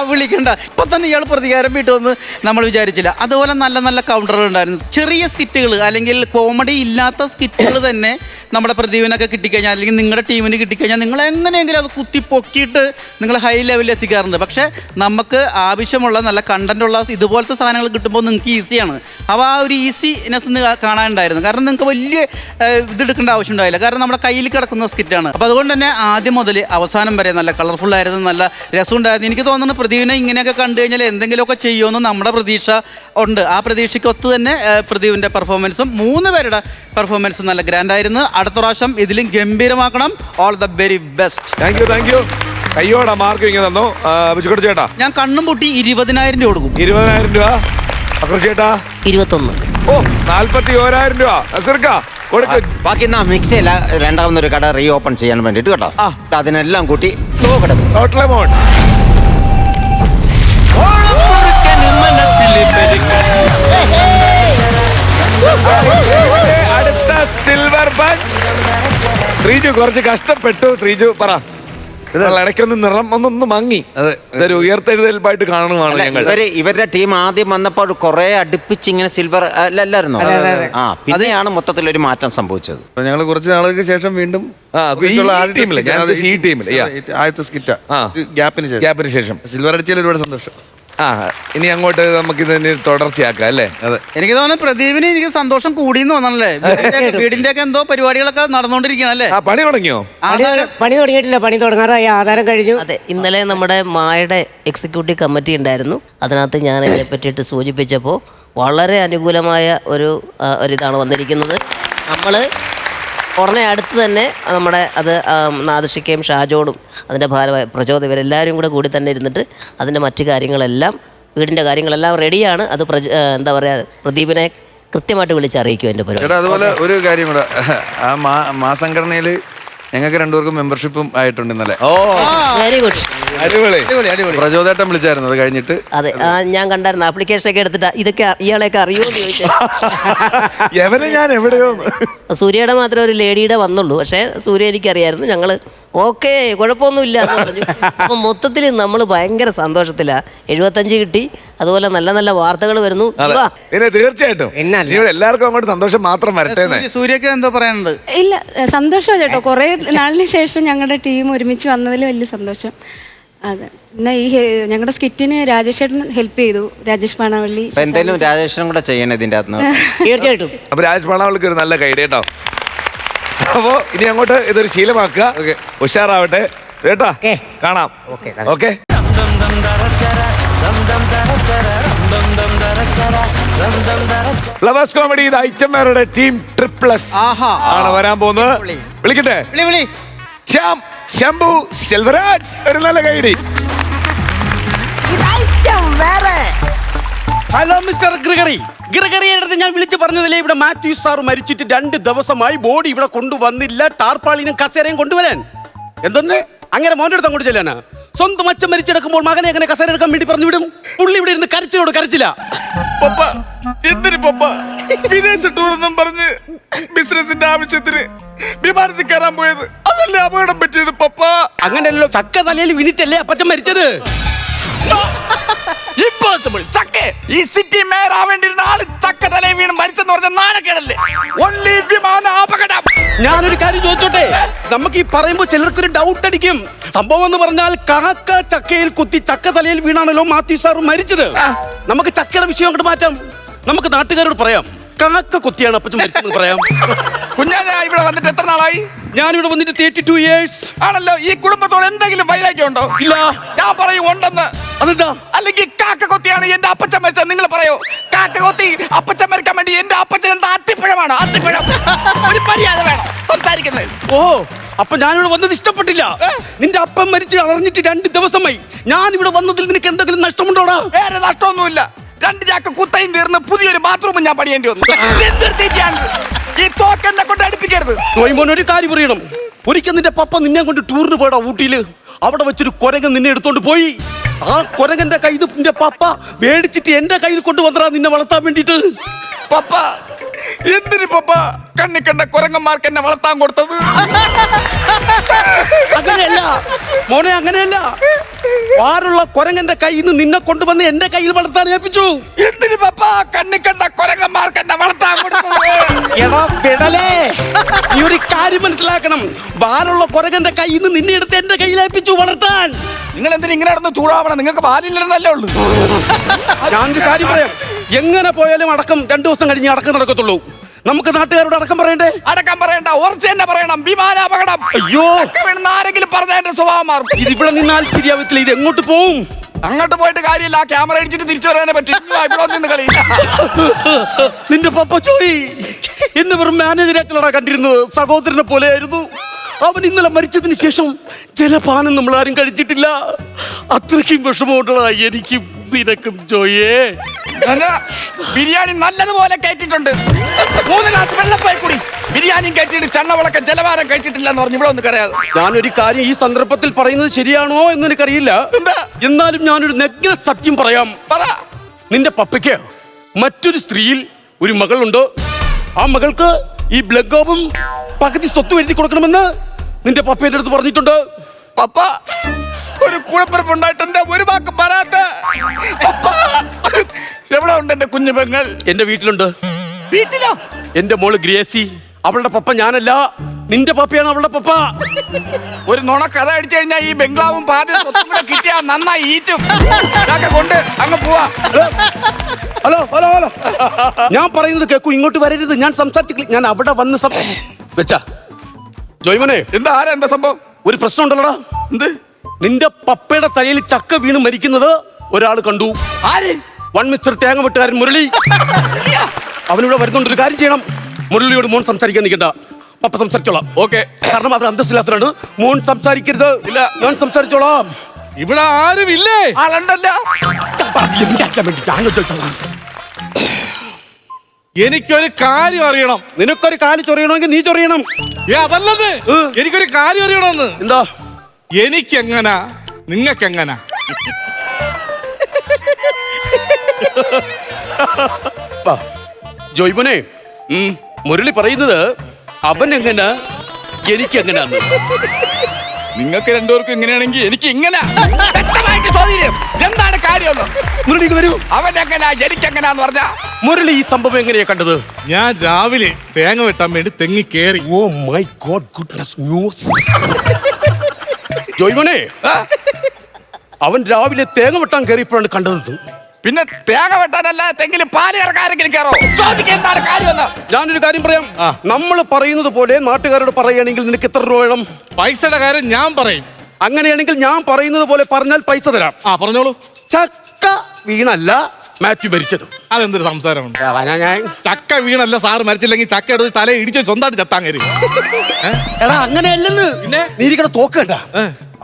വിളിക്കണ്ട. ഇപ്പം തന്നെ ഇയാൾ പ്രതികാരം വീട്ടുമെന്ന് നമ്മൾ വിചാരിച്ചില്ല. അതുപോലെ നല്ല നല്ല കൗണ്ടറുകൾ ഉണ്ടായിരുന്നു. ചെറിയ സ്കിറ്റുകൾ അല്ലെങ്കിൽ കോമഡി ഇല്ലാത്ത സ്കിറ്റുകൾ തന്നെ നമ്മുടെ പ്രദീപിനൊക്കെ കിട്ടിക്കഴിഞ്ഞാൽ അല്ലെങ്കിൽ നിങ്ങളുടെ ടീമിന് കിട്ടിക്കഴിഞ്ഞാൽ നിങ്ങൾ എങ്ങനെയെങ്കിലും അത് കുത്തിപ്പൊക്കിയിട്ട് നിങ്ങൾ ഹൈ ലെവലിൽ എത്തിക്കാറുണ്ട്. പക്ഷേ നമുക്ക് ആവശ്യമുള്ള നല്ല കണ്ടൻറ്റുള്ള ഇതുപോലത്തെ സാധനങ്ങൾ കിട്ടുമ്പോൾ നിങ്ങൾക്ക് ഈസിയാണ്. അപ്പോൾ ആ ഒരു ഈസിനെസ് കാണാനുണ്ടായിരുന്നു. കാരണം നിങ്ങൾക്ക് വലിയ ഇതെടുക്കേണ്ട ആവശ്യം ഉണ്ടായില്ല. കാരണം നമ്മുടെ കയ്യിൽ കിടക്കുന്ന സ്കിറ്റാണ്. അപ്പോൾ അതുകൊണ്ട് തന്നെ ആദ്യം മുതൽ അവസാനം വരെ നല്ല കളർഫുള്ളായിരുന്നു, നല്ല രസമുണ്ടായിരുന്നു. എനിക്ക് തോന്നുന്നു പ്രദീപിനെ ഇങ്ങനെയൊക്കെ കണ്ടു കഴിഞ്ഞാൽ എന്തെങ്കിലുമൊക്കെ ചെയ്യുമെന്ന് നമ്മുടെ പ്രതീക്ഷ ഉണ്ട്. ആ പ്രതീക്ഷയ്ക്കൊത്ത് തന്നെ പ്രദീപിൻ്റെ പെർഫോമൻസും 3 പേരുടെ പെർഫോമൻസും നല്ല ഗ്രാൻഡായിരുന്നു. അടുത്ത പ്രാവശ്യം ഇതിലും ഗംഭീരമാക്കണം. All the very best. Thank you. കയ്യോടാ മാർക്ക് ഇങ്ങനെ തന്നു ബിജുക്കുട്ടൻ ചേട്ടാ. ഞാൻ കണ്ണും പൂട്ടി 20,000 രൂപ കൊടുക്കും. 20,000 രൂപ. അക്ബർ ചേട്ടാ 21. ഓ 41,000 രൂപ. നസീർക്ക ബാക്കി മിക്സ് അല്ല, രണ്ടാമതൊരു കട റീ ഓപ്പൺ ചെയ്യാൻ വേണ്ടിട്ട് കേട്ടോ. അതിനെല്ലാം കൂട്ടി കിടക്കും. ടോട്ടൽ എമൗണ്ട് അടുത്ത സിൽവർ ബഞ്ച് ശ്രീജു കുറച്ച് കഷ്ടപ്പെട്ടു. ശ്രീജു പറ. ഇടയ്ക്കൊന്ന് നിറം ഒന്നൊന്ന് മങ്ങി. ഇതൊരു ഉയർത്തെഴുന്നേൽപ്പായിട്ട് കാണുന്നതാണ് ഞങ്ങൾ. ഇവരുടെ ടീം ആദ്യം വന്നപ്പോൾ കുറെ അടുപ്പിച്ച് ഇങ്ങനെ സിൽവർ അല്ലായിരുന്നോ? ആ, പിന്നെയാണ് മൊത്തത്തിൽ ഒരു മാറ്റം സംഭവിച്ചത്. ഞങ്ങൾ കുറച്ച് നാളുകൾക്ക് ശേഷം വീണ്ടും ആദ്യത്തെ സ്കിറ്റാ ഗ്യാപ്പിന് ശേഷം സിൽവർ അടിച്ചതിൽ ഒരുപാട് സന്തോഷം. ഇനി അങ്ങോട്ട് നമുക്ക് ഇതിന് തുടർച്ചയാക്കാം അല്ലേ? എനിക്ക് തോന്നുന്നു പ്രദീപിന് എനിക്ക് സന്തോഷം കൂടിയെന്ന് തോന്നണല്ലേ? വീടിന്റെ ഒക്കെ എന്തോ പരിപാടികളൊക്കെ നടന്നുകൊണ്ടിരിക്കണല്ലേ? പണി തുടങ്ങിയോ? പണി തുടങ്ങിയിട്ടില്ല, പണി തുടങ്ങാറായി. ആധാരം കഴിഞ്ഞു. അതെ, ഇന്നലെ നമ്മുടെ മായയുടെ എക്സിക്യൂട്ടീവ് കമ്മിറ്റി ഉണ്ടായിരുന്നു. അതിനകത്ത് ഞാൻ ഇതിനെ പറ്റിയിട്ട് സൂചിപ്പിച്ചപ്പോൾ വളരെ അനുകൂലമായ ഒരിതാണ് വന്നിരിക്കുന്നത്. നമ്മൾ ഉടനെ അടുത്ത് തന്നെ നമ്മുടെ അത് നാദൃഷിക്കയും ഷാജോണും അതിൻ്റെ ഭാരമായ പ്രചോദനം ഇവരെല്ലാവരും കൂടി തന്നെ ഇരുന്നിട്ട് അതിൻ്റെ മറ്റു കാര്യങ്ങളെല്ലാം വീടിൻ്റെ കാര്യങ്ങളെല്ലാം റെഡിയാണ്. അത് എന്താ പറയുക, പ്രദീപിനെ കൃത്യമായിട്ട് വിളിച്ചറിയിക്കും എൻ്റെ പരിപാടി. അതുപോലെ ഒരു കാര്യം കൂടെ, ആ സംഘടനയിൽ ഞങ്ങൾക്ക് രണ്ടുപേർക്കും മെമ്പർഷിപ്പും ആയിട്ടുണ്ട് ഇന്നലെ. Very good. പ്രചോദേട്ടം വിളിച്ചായിരുന്നു അത് കഴിഞ്ഞിട്ട്. അതെ, ഞാൻ കണ്ടായിരുന്നു ആപ്ലിക്കേഷൻ ഒക്കെ എടുത്തിട്ട്. ഇതൊക്കെ ഇയാളെയൊക്കെ അറിയുമോ എന്ന് ചോദിച്ചാൽ ഞാൻ എവിടെയോ സൂര്യയുടെ മാത്രമേ ഒരു ലേഡിയുടെ വന്നുള്ളൂ. പക്ഷേ സൂര്യ എനിക്കറിയായിരുന്നു. ഞങ്ങൾ ഓക്കെ കുഴപ്പമൊന്നുമില്ല എന്ന് പറഞ്ഞു. അപ്പം മൊത്തത്തിൽ നമ്മൾ ഭയങ്കര സന്തോഷത്തിലാണ്. 75 കിട്ടി. അതുപോലെ നല്ല നല്ല വാർത്തകൾ വരുന്നു. പിന്നെ തീർച്ചയായിട്ടും എല്ലാവർക്കും അങ്ങോട്ട് സന്തോഷം മാത്രം വരട്ടെ. സൂര്യക്ക് എന്തോ പറയാനുണ്ട്? ഇല്ല, സന്തോഷം ചേട്ടോ. കുറെ നാളിന് ശേഷം ഞങ്ങളുടെ ടീം ഒരുമിച്ച് വന്നതിൽ വലിയ സന്തോഷം. അതെ, എന്നാ ഈ ഞങ്ങളുടെ സ്കിറ്റിന് രാജേഷ് ചേട്ടൻ ഹെൽപ്പ് ചെയ്തു. രാജേഷ് പാണവള്ളി എന്തായാലും രാജേഷിനും കൂടെ ചെയ്യണം ഇതിന്റെ അകത്ത്. തീർച്ചയായിട്ടും. അപ്പൊ രാജേഷ് പാണവള്ളിക്ക് ഒരു നല്ല കൈഡി കേട്ടോ. അപ്പോ ഇനി അങ്ങോട്ട് ഇതൊരു ശീലമാക്കുക. ഉഷാറാവട്ടെ കേട്ടാ. കാണാം. ഓക്കെ. ഫ്ലവേഴ്സ് കോമഡി ഇത് ഐറ്റംമാരുടെ ടീം ട്രിപ്ലസ് ആണ് വരാൻ പോകുന്നത്. വിളിക്കട്ടെ? ശ്യാം, ശംഭു, സെൽവരാജ്. ഒരു നല്ല കൈഡി. Hello mister Gregory. ഗ്രിഗറിയുടെ അടുത്ത് ഞാൻ വിളിച്ചു പറഞ്ഞതില്ലേ, ഇവിടെ മാത്യു സാർ മരിച്ചിട്ട് 2 ദിവസമായി. ബോഡി ഇവിടെ കൊണ്ടുവന്നില്ല. ടാർപ്പാളിനും കസേരയും കൊണ്ടുവരാൻ. എന്തൊന്ന് അങ്ങനെ മോന്റെ അടുത്ത് അങ്ങോട്ട് ചെല്ലാനാ? സ്വന്തം അച്ഛൻ മരിച്ചെടുക്കുമ്പോൾ മകനെ അങ്ങനെ കസേര എടുക്കാൻ വേണ്ടി പറഞ്ഞു വിടും? പുള്ളി ഇവിടെ ഇരുന്ന് കരച്ചിലോട് കരച്ചില്ല. എന്തിനു പപ്പ വിദേശ ടൂറെന്നും പറഞ്ഞ് ബിസിനസിന്റെ ആവശ്യത്തിന് വിമാനത്തിൽ കയറാൻ പോയത്? അതല്ലേ അപകടം പറ്റിയത് പപ്പ? അങ്ങനെയല്ലോ, ചക്ക തലയിൽ വീണിട്ടല്ലേ അപ്പച്ചൻ മരിച്ചത്? ഇമ്പോസിബിൾ. ചക്ക ഈ സിറ്റി മേയർ ആവേണ്ടിയിരുന്ന ആള് ചക്ക തലയിൽ വീണ് മരിച്ചെന്ന് പറഞ്ഞ നാണക്കേടല്ലേ? ഒൺലി വിമാന അപകടം. ഞാനൊരു കാര്യം ചോദിച്ചോട്ടെ? നമുക്ക് ഈ പറയുമ്പോ ചിലർക്കൊരു ഡൗട്ട് അടിക്കും. സംഭവം എന്ന് പറഞ്ഞാൽ കാക്ക ചക്കയിൽ കുത്തി ചക്ക തലയിൽ വീണാണല്ലോ മാത്യു സാർ മരിച്ചത്. നമുക്ക് ചക്കയുടെ വിഷയം അങ്ങോട്ട് മാറ്റാം. നമുക്ക് നാട്ടുകാരോട് പറയാം, കാക്ക കൊത്തിയാണ് അപ്പച്ചൻ മരിച്ചെന്ന് പറയാം. കുഞ്ഞാഞ്ഞ ഇവിടെ വന്നിട്ട് എത്ര നാളായി? ഞാനിവിടെ വന്നിട്ട് 32 years ആണല്ലോ. ഈ കുടുംബത്തോട് എന്തെങ്കിലും വൈരാഗ്യം ഉണ്ടോ? ഇല്ല. ഞാൻ പറയും ഉണ്ടെന്ന്. അതെന്താ? അല്ലെങ്കിൽ കാക്ക കൊത്തിയാണ് എന്റെ അപ്പച്ചൻ മരിച്ചത് നിങ്ങൾ പറയോ? കാക്ക കൊത്തി അപ്പച്ചൻ മരിക്കാൻ വേണ്ടി എന്റെ അപ്പച്ചൻ എന്താ അത്തിപ്പഴമാണ്? അത്തിപ്പഴം. ഒരു മര്യാദ വേണം സംസാരിക്കുന്നത്. ഓ, അപ്പൊ ഞാനിവിടെ വന്നത് ഇഷ്ടപ്പെട്ടില്ല. നിന്റെ അപ്പം മരിച്ച് അറിഞ്ഞിട്ട് 2 ദിവസമായി. ഞാനിവിടെ വന്നതിൽ നിനക്ക് എന്തെങ്കിലും നഷ്ടമുണ്ടോടാ? വേറെ നഷ്ടമൊന്നുമില്ല. 2 ചാക്ക് കുത്തയും തീർന്ന് പുതിയൊരു ബാത്റൂമും ഞാൻ പണിയേണ്ടി വന്നു. ഈ തോക്കെന്നെ കൊണ്ട് അടുപ്പിക്കരുത്. ഒരു കാര്യം പറയണം. ഒരിക്കൽ നിന്റെ പപ്പ നിന്നെ കൊണ്ട് ടൂറിന് പോയടാ ഊട്ടിയില്. അവിടെ വെച്ചൊരു കുരങ്ങൻ നിന്നെ എടുത്തോണ്ട് പോയി. ആ കുരങ്ങന്റെ കൈ നിന്റെ പപ്പ മേടിച്ചിട്ട് എന്റെ കയ്യിൽ കൊണ്ടുവന്നടാ നിന്നെ വളർത്താൻ വേണ്ടിട്ട്. പപ്പ എന്തിന് പപ്പ കണ്ണി കണ്ട കുരങ്ങന്മാർക്ക് എന്നെ വളർത്താൻ കൊടുത്തത്? അങ്ങനെയല്ല മോനെ, അങ്ങനെയല്ല. വാറുള്ള കുരങ്ങന്റെ കയ്യിൽ നിന്ന് നിന്നെ കൊണ്ടുവന്ന് എന്റെ കയ്യിൽ വളർത്താൻ ഏൽപ്പിച്ചു. എന്തിന് പപ്പ കണ്ണി കണ്ട കുരങ്ങന്മാർക്ക് എന്നെ വളർത്താൻ കൊടുത്തത്? എടാ വിടലേ, നീ ഒരു കാര്യം മനസ്സിലാക്കണം. വാറുള്ള കുരങ്ങന്റെ കയ്യിൽ നിന്ന് നിന്നെ എടുത്ത് എന്റെ കയ്യിൽ ഏൽപ്പിച്ചു വളർത്താൻ. നിങ്ങൾ എന്തിനാ ഇങ്ങനെ നടന്ന് ചൂടാവണം? നിങ്ങൾക്ക് പാലില്ലെന്നല്ലേ ഉള്ളൂ. ഞാനൊരു കാര്യം പറയാം. എങ്ങനെ പോയാലും അടക്കം 2 ദിവസം കഴിഞ്ഞ് അടക്കം നടക്കത്തുള്ളൂ. നമുക്ക് നാട്ടുകാരോട് അടക്കം പറയണ്ടേ? അടക്കം പറയണ്ട, ഉറച്ച് തന്നെ പറയണം. വിമാനാപകടം. അയ്യോ, ആരെങ്കിലും പറഞ്ഞ എന്റെ സ്വഭാവം മാറും. ഇത് ഇവിടെ നിന്നാൽ ശരിയാവത്തില്ല. ഇത് എങ്ങോട്ട് പോവും? അങ്ങോട്ട് പോയിട്ട് കാര്യമില്ല. ക്യാമറ അടിച്ചിട്ട് തിരിച്ചു വരാനെ പറ്റും. കളി. നിന്റെ പപ്പ ചോയി ഇന്ന് വെറും മാനേജറായിട്ടല്ലടാ കണ്ടിരുന്നത്. സഹോദരനെ പോലെയായിരുന്നു. അവൻ ഇന്നലെ മരിച്ചതിന് ശേഷം ജലപാനം നമ്മൾ ആരും കഴിച്ചിട്ടില്ല. അത്രയ്ക്കും വിഷമമുണ്ടടാ എനിക്കും നിനക്കും ജോയേ. ബിരിയാണി നല്ലതുപോലെ കേട്ടിട്ടുണ്ട്. 3 ഗ്ലാസ് വെള്ളപ്പായി കൂടി ബിരിയാണിയും കേട്ടിട്ട് ചണ്ണവളക്ക ജലപാനം കഴിച്ചിട്ടില്ല എന്ന് പറഞ്ഞു ഇവിടെ ഒന്ന് കരയാതെ. ഞാനൊരു കാര്യം ഈ സന്ദർഭത്തിൽ പറയുന്നത് ശരിയാണോ എന്ന് എനിക്കറിയില്ല. എന്നാലും ഞാനൊരു നഗ്ന സത്യം പറയാം. നിന്റെ പപ്പയ്ക്ക് മറ്റൊരു സ്ത്രീയിൽ ഒരു മകളുണ്ട്. ആ മകൾക്ക് ഈ ബ്ലഗോവും പകുതി സ്വത്ത് എഴുതി കൊടുക്കണമെന്ന് നിന്റെ പപ്പേന്റെ അടുത്ത് പറഞ്ഞിട്ടുണ്ട്. പപ്പ ഒരു കുഴപ്പമുണ്ടായിട്ട് എന്താ ഒരു വാക്ക് പറയാത്ത? പപ്പ എവിടെ ഉണ്ട് എന്റെ കുഞ്ഞു പെങ്ങൾ? എന്റെ വീട്ടിലുണ്ട്. വീട്ടിലോ? എന്റെ മോള് ഗ്രേസി. അവളുടെ പപ്പ ഞാനല്ല, നിന്റെ പപ്പയാണ് അവളുടെ പപ്പ. ഒരു നുണ കഥ അടിച്ചു കഴിഞ്ഞാൽ ഈ ബംഗ്ലാവും പാതി സ്വത്തും കൂടെ കിട്ടിയാ നന്നായി ഈറ്റും. ഇതൊക്കെ കൊണ്ട് അങ്ങ് പോവാ. ഹലോ ഹലോ ഹലോ, ഞാൻ പറയുന്നത് കേൾക്കൂ, ഇങ്ങോട്ട് വരരുത്. ഞാൻ സംസാരിച്ചു, ഞാൻ അവിടെ വന്ന് വെച്ചാ ജോയ്മനെ. എന്താ ആരാ എന്താ സംഭവം? ഒരു പ്രശ്നം ഉണ്ടല്ലോടാ. എന്ത്? നിന്റെ പപ്പയുടെ തലയിൽ ചക്ക വീണ് മരിക്കുന്നത് ഒരാൾ കണ്ടു. ആര്? വൺ മിസ്റ്റർ തേങ്ങ വെട്ടുകാരൻ മുരളി. അവനിവിടെ വരുന്നുണ്ട്. ഒരു കാര്യം ചെയ്യണം, മുരളിയോട് മോൻ സംസാരിക്കാൻ നിൽക്കണ്ട, പപ്പ സംസാരിച്ചോളാം. ഓക്കെ. കാരണം അവർ അന്തസ്സില്ലാത്തവരാണ്. മോൻ സംസാരിക്കരുത്. ഇല്ല, ഞാൻ സംസാരിച്ചോളാം. ഇവിടെ ആരുമില്ലേ? ആളുണ്ടല്ല. എനിക്കൊരു കാര്യം അറിയണം. നിനക്കൊരു കാല് ചൊറിയണമെങ്കിൽ നീ ചൊറിയണം. അതല്ലത്, എനിക്കൊരു കാര്യം അറിയണമെന്ന്. എന്താ? എനിക്കെങ്ങനാ, നിങ്ങക്കെങ്ങനാ? ജോയ്മോനെ, മുരളി പറയുന്നത് അവൻ എങ്ങനെ എനിക്കെങ്ങനാന്ന്. നിങ്ങൾക്ക് രണ്ടുപേർക്കും ഇങ്ങനെയാണെങ്കിൽ എനിക്ക് ഇങ്ങനെ വ്യക്തമായിട്ട് ചോദ്യം എന്താണ് കാര്യമൊന്നും. മുരളിക്ക് വരൂ. അവൻ എങ്ങനാ എനിക്കെങ്ങനാന്ന് പറഞ്ഞ മുരളി ഈ സംഭവം എങ്ങനെയാ കണ്ടത്? ഞാൻ രാവിലെ തേങ്ങ വെട്ടാൻ വേണ്ടി തെങ്ങി കേറി. Oh my god, goodness news. ജോയ്മോനെ, അവൻ രാവിലെ തേങ്ങ വെട്ടാൻ കയറിയപ്പോഴാണ് കണ്ടത്. പിന്നെ തേങ്ങ വെട്ടാനല്ല തെങ്ങില് പാല് ഇറക്കാരെങ്കിലും കയറോ? ചോദിക്കുക എന്താണ് കാര്യമെന്ന്. ഞാനൊരു കാര്യം പറയാം. നമ്മൾ പറയുന്നത് പോലെ നാട്ടുകാരോട് പറയുകയാണെങ്കിൽ നിനക്ക് എത്ര രൂപ വേണം? പൈസയുടെ കാര്യം ഞാൻ പറയും. അങ്ങനെയാണെങ്കിൽ ഞാൻ പറയുന്നത് പോലെ പറഞ്ഞാൽ പൈസ തരാം. പറഞ്ഞോളൂ. ചക്ക വീണല്ല മാത്യു മരിച്ചത്. അതെന്തൊരു സംസാരമുണ്ട്? ചക്ക വീണല്ല സാറ് മരിച്ചില്ലെങ്കിൽ ചക്ക എടുത്ത് തല ഇടിച്ച് സ്വന്തമായിട്ട് ചത്താൻ കയറി. എടാ അങ്ങനെയല്ലെന്ന്. പിന്നെ നീ ഇരിക്കണ തോക്കണ്ട.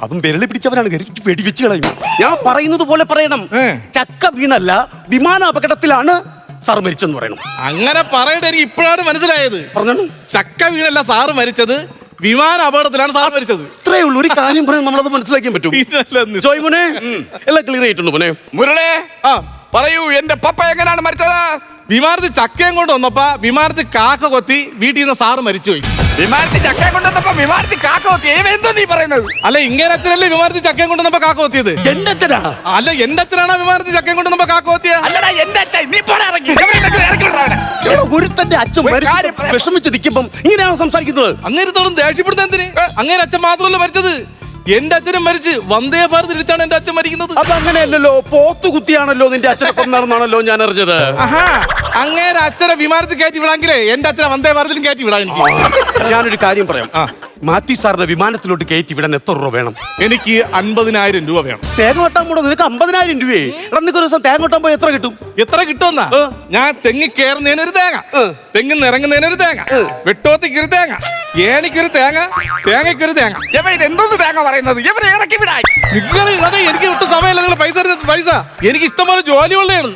അവൻ വിരളി പിടിച്ചവനാണ്, വെടിവെച്ച് കളയും. ഞാൻ പറയുന്നത് പോലെ പറയണം. ചക്ക വീണല്ല, വിമാന അപകടത്തിലാണ് സാറ് മരിച്ചെന്ന് പറയണം. അങ്ങനെ പറയട്ടെ, എനിക്ക് ഇപ്പോഴാണ് മനസ്സിലായത്. പറഞ്ഞു. ചക്ക വീണല്ല സാറ് മരിച്ചത്, വിമാന അപകടത്തിലാണ് സാർ മരിച്ചത്. ഇത്രേ ഉള്ളൂ. ഒരു കാര്യം പറയാൻ നമ്മളത് മനസ്സിലാക്കാൻ പറ്റും. ജോയ്മോനെ, എല്ലാം ക്ലിയർ ആയിട്ടുണ്ട് മോനെ. മുരളി, പറയൂ, എന്റെ പപ്പ എങ്ങനെയാണ് മരിച്ചത്? വിമാനത്തിൽ ചക്കയും കൊണ്ട് വന്നപ്പോ വിമാനത്തിൽ കാക്ക കൊത്തി വീട്ടിൽ നിന്ന് സാറ് മരിച്ചുപോയി. വിമാനത്തിൽ ചക്കയും കൊണ്ടുവന്നപ്പോ വിമാനത്തിൽ കാക്ക കൊത്തി? എന്തോ നീ പറയുന്നത്? അല്ല, ഇങ്ങനെ അച്ഛനല്ലേ വിമാനത്തിൽ ചക്കയും കൊണ്ടുവന്നപ്പോ കാക്ക കൊത്തിയത്? എന്റെ അച്ഛനാ? അല്ല, എന്റെ അച്ഛനാണ് വിമാനത്തിൽ ചക്കയും കൊണ്ടുവന്നപ്പോ കാക്ക കൊത്തിയ. അല്ലടാ, എന്റെ അച്ഛൻ. നീ പോടാ, ഇറങ്ങി ഒരുത്തന്റെ അച്ഛൻ വിഷമിച്ച് നിൽക്കുമ്പം ഇങ്ങനെയാണ് സംസാരിക്കുന്നത്. അങ്ങേരത്തോളം ദേഷ്യപ്പെടുന്ന എന്തിന്? അങ്ങേരെ അച്ഛൻ മാത്രമല്ല മരിച്ചത്, എന്റെ അച്ഛനും മരിച്ച് വന്ദേ ഭാരത് ഇടിച്ചാണ് എന്റെ അച്ഛൻ മരിക്കുന്നത്. അത് അങ്ങനെയല്ലല്ലോ, പോത്തു കുത്തിയാണല്ലോ നിന്റെ അച്ഛനെ കൊന്നാണെന്നാണല്ലോ ഞാൻ അറിഞ്ഞത്. അങ്ങേരെ അച്ഛനെ വിമാനത്തിൽ കയറ്റി വിടാമെങ്കിലേ എന്റെ അച്ഛനെ വന്ദേ ഭാരതിലും കയറ്റി വിടാൻ. ഞാനൊരു കാര്യം പറയാം. മാത്യു സാറിന്റെ വിമാനത്തിലോട്ട് കയറ്റി വിടാൻ എത്ര രൂപ വേണം? എനിക്ക് 50,000 രൂപ വേണം. തേങ്ങ വെട്ടാൻ പോണോ? നിനക്ക് 50,000 രൂപയെ? എടാ, നിനക്ക് ഒരു ദിവസം തേങ്ങ വെട്ടാൻ പോയി എത്ര കിട്ടും? എത്ര കിട്ടുമെന്നാ? ഞാൻ തെങ്ങി കയറുന്നതിനൊരു തേങ്ങ, തെങ്ങിന്ന് ഇറങ്ങുന്നതിനൊരു തേങ്ങ, വെട്ടോത്തിക്കൊരു തേങ്ങ, ഏണിക്കൊരു തേങ്ങ, തേങ്ങയ്ക്കൊരു തേങ്ങ. എന്തോന്ന് തേങ്ങ പറയുന്നത്? ഇവരെ ഇറക്കി വിടാൻ. നിങ്ങൾ എനിക്ക് വിട്ട സമയമല്ല, നിങ്ങൾ പൈസ എനിക്ക് ഇഷ്ടംപോലെ ജോലിയുള്ളതാണ്.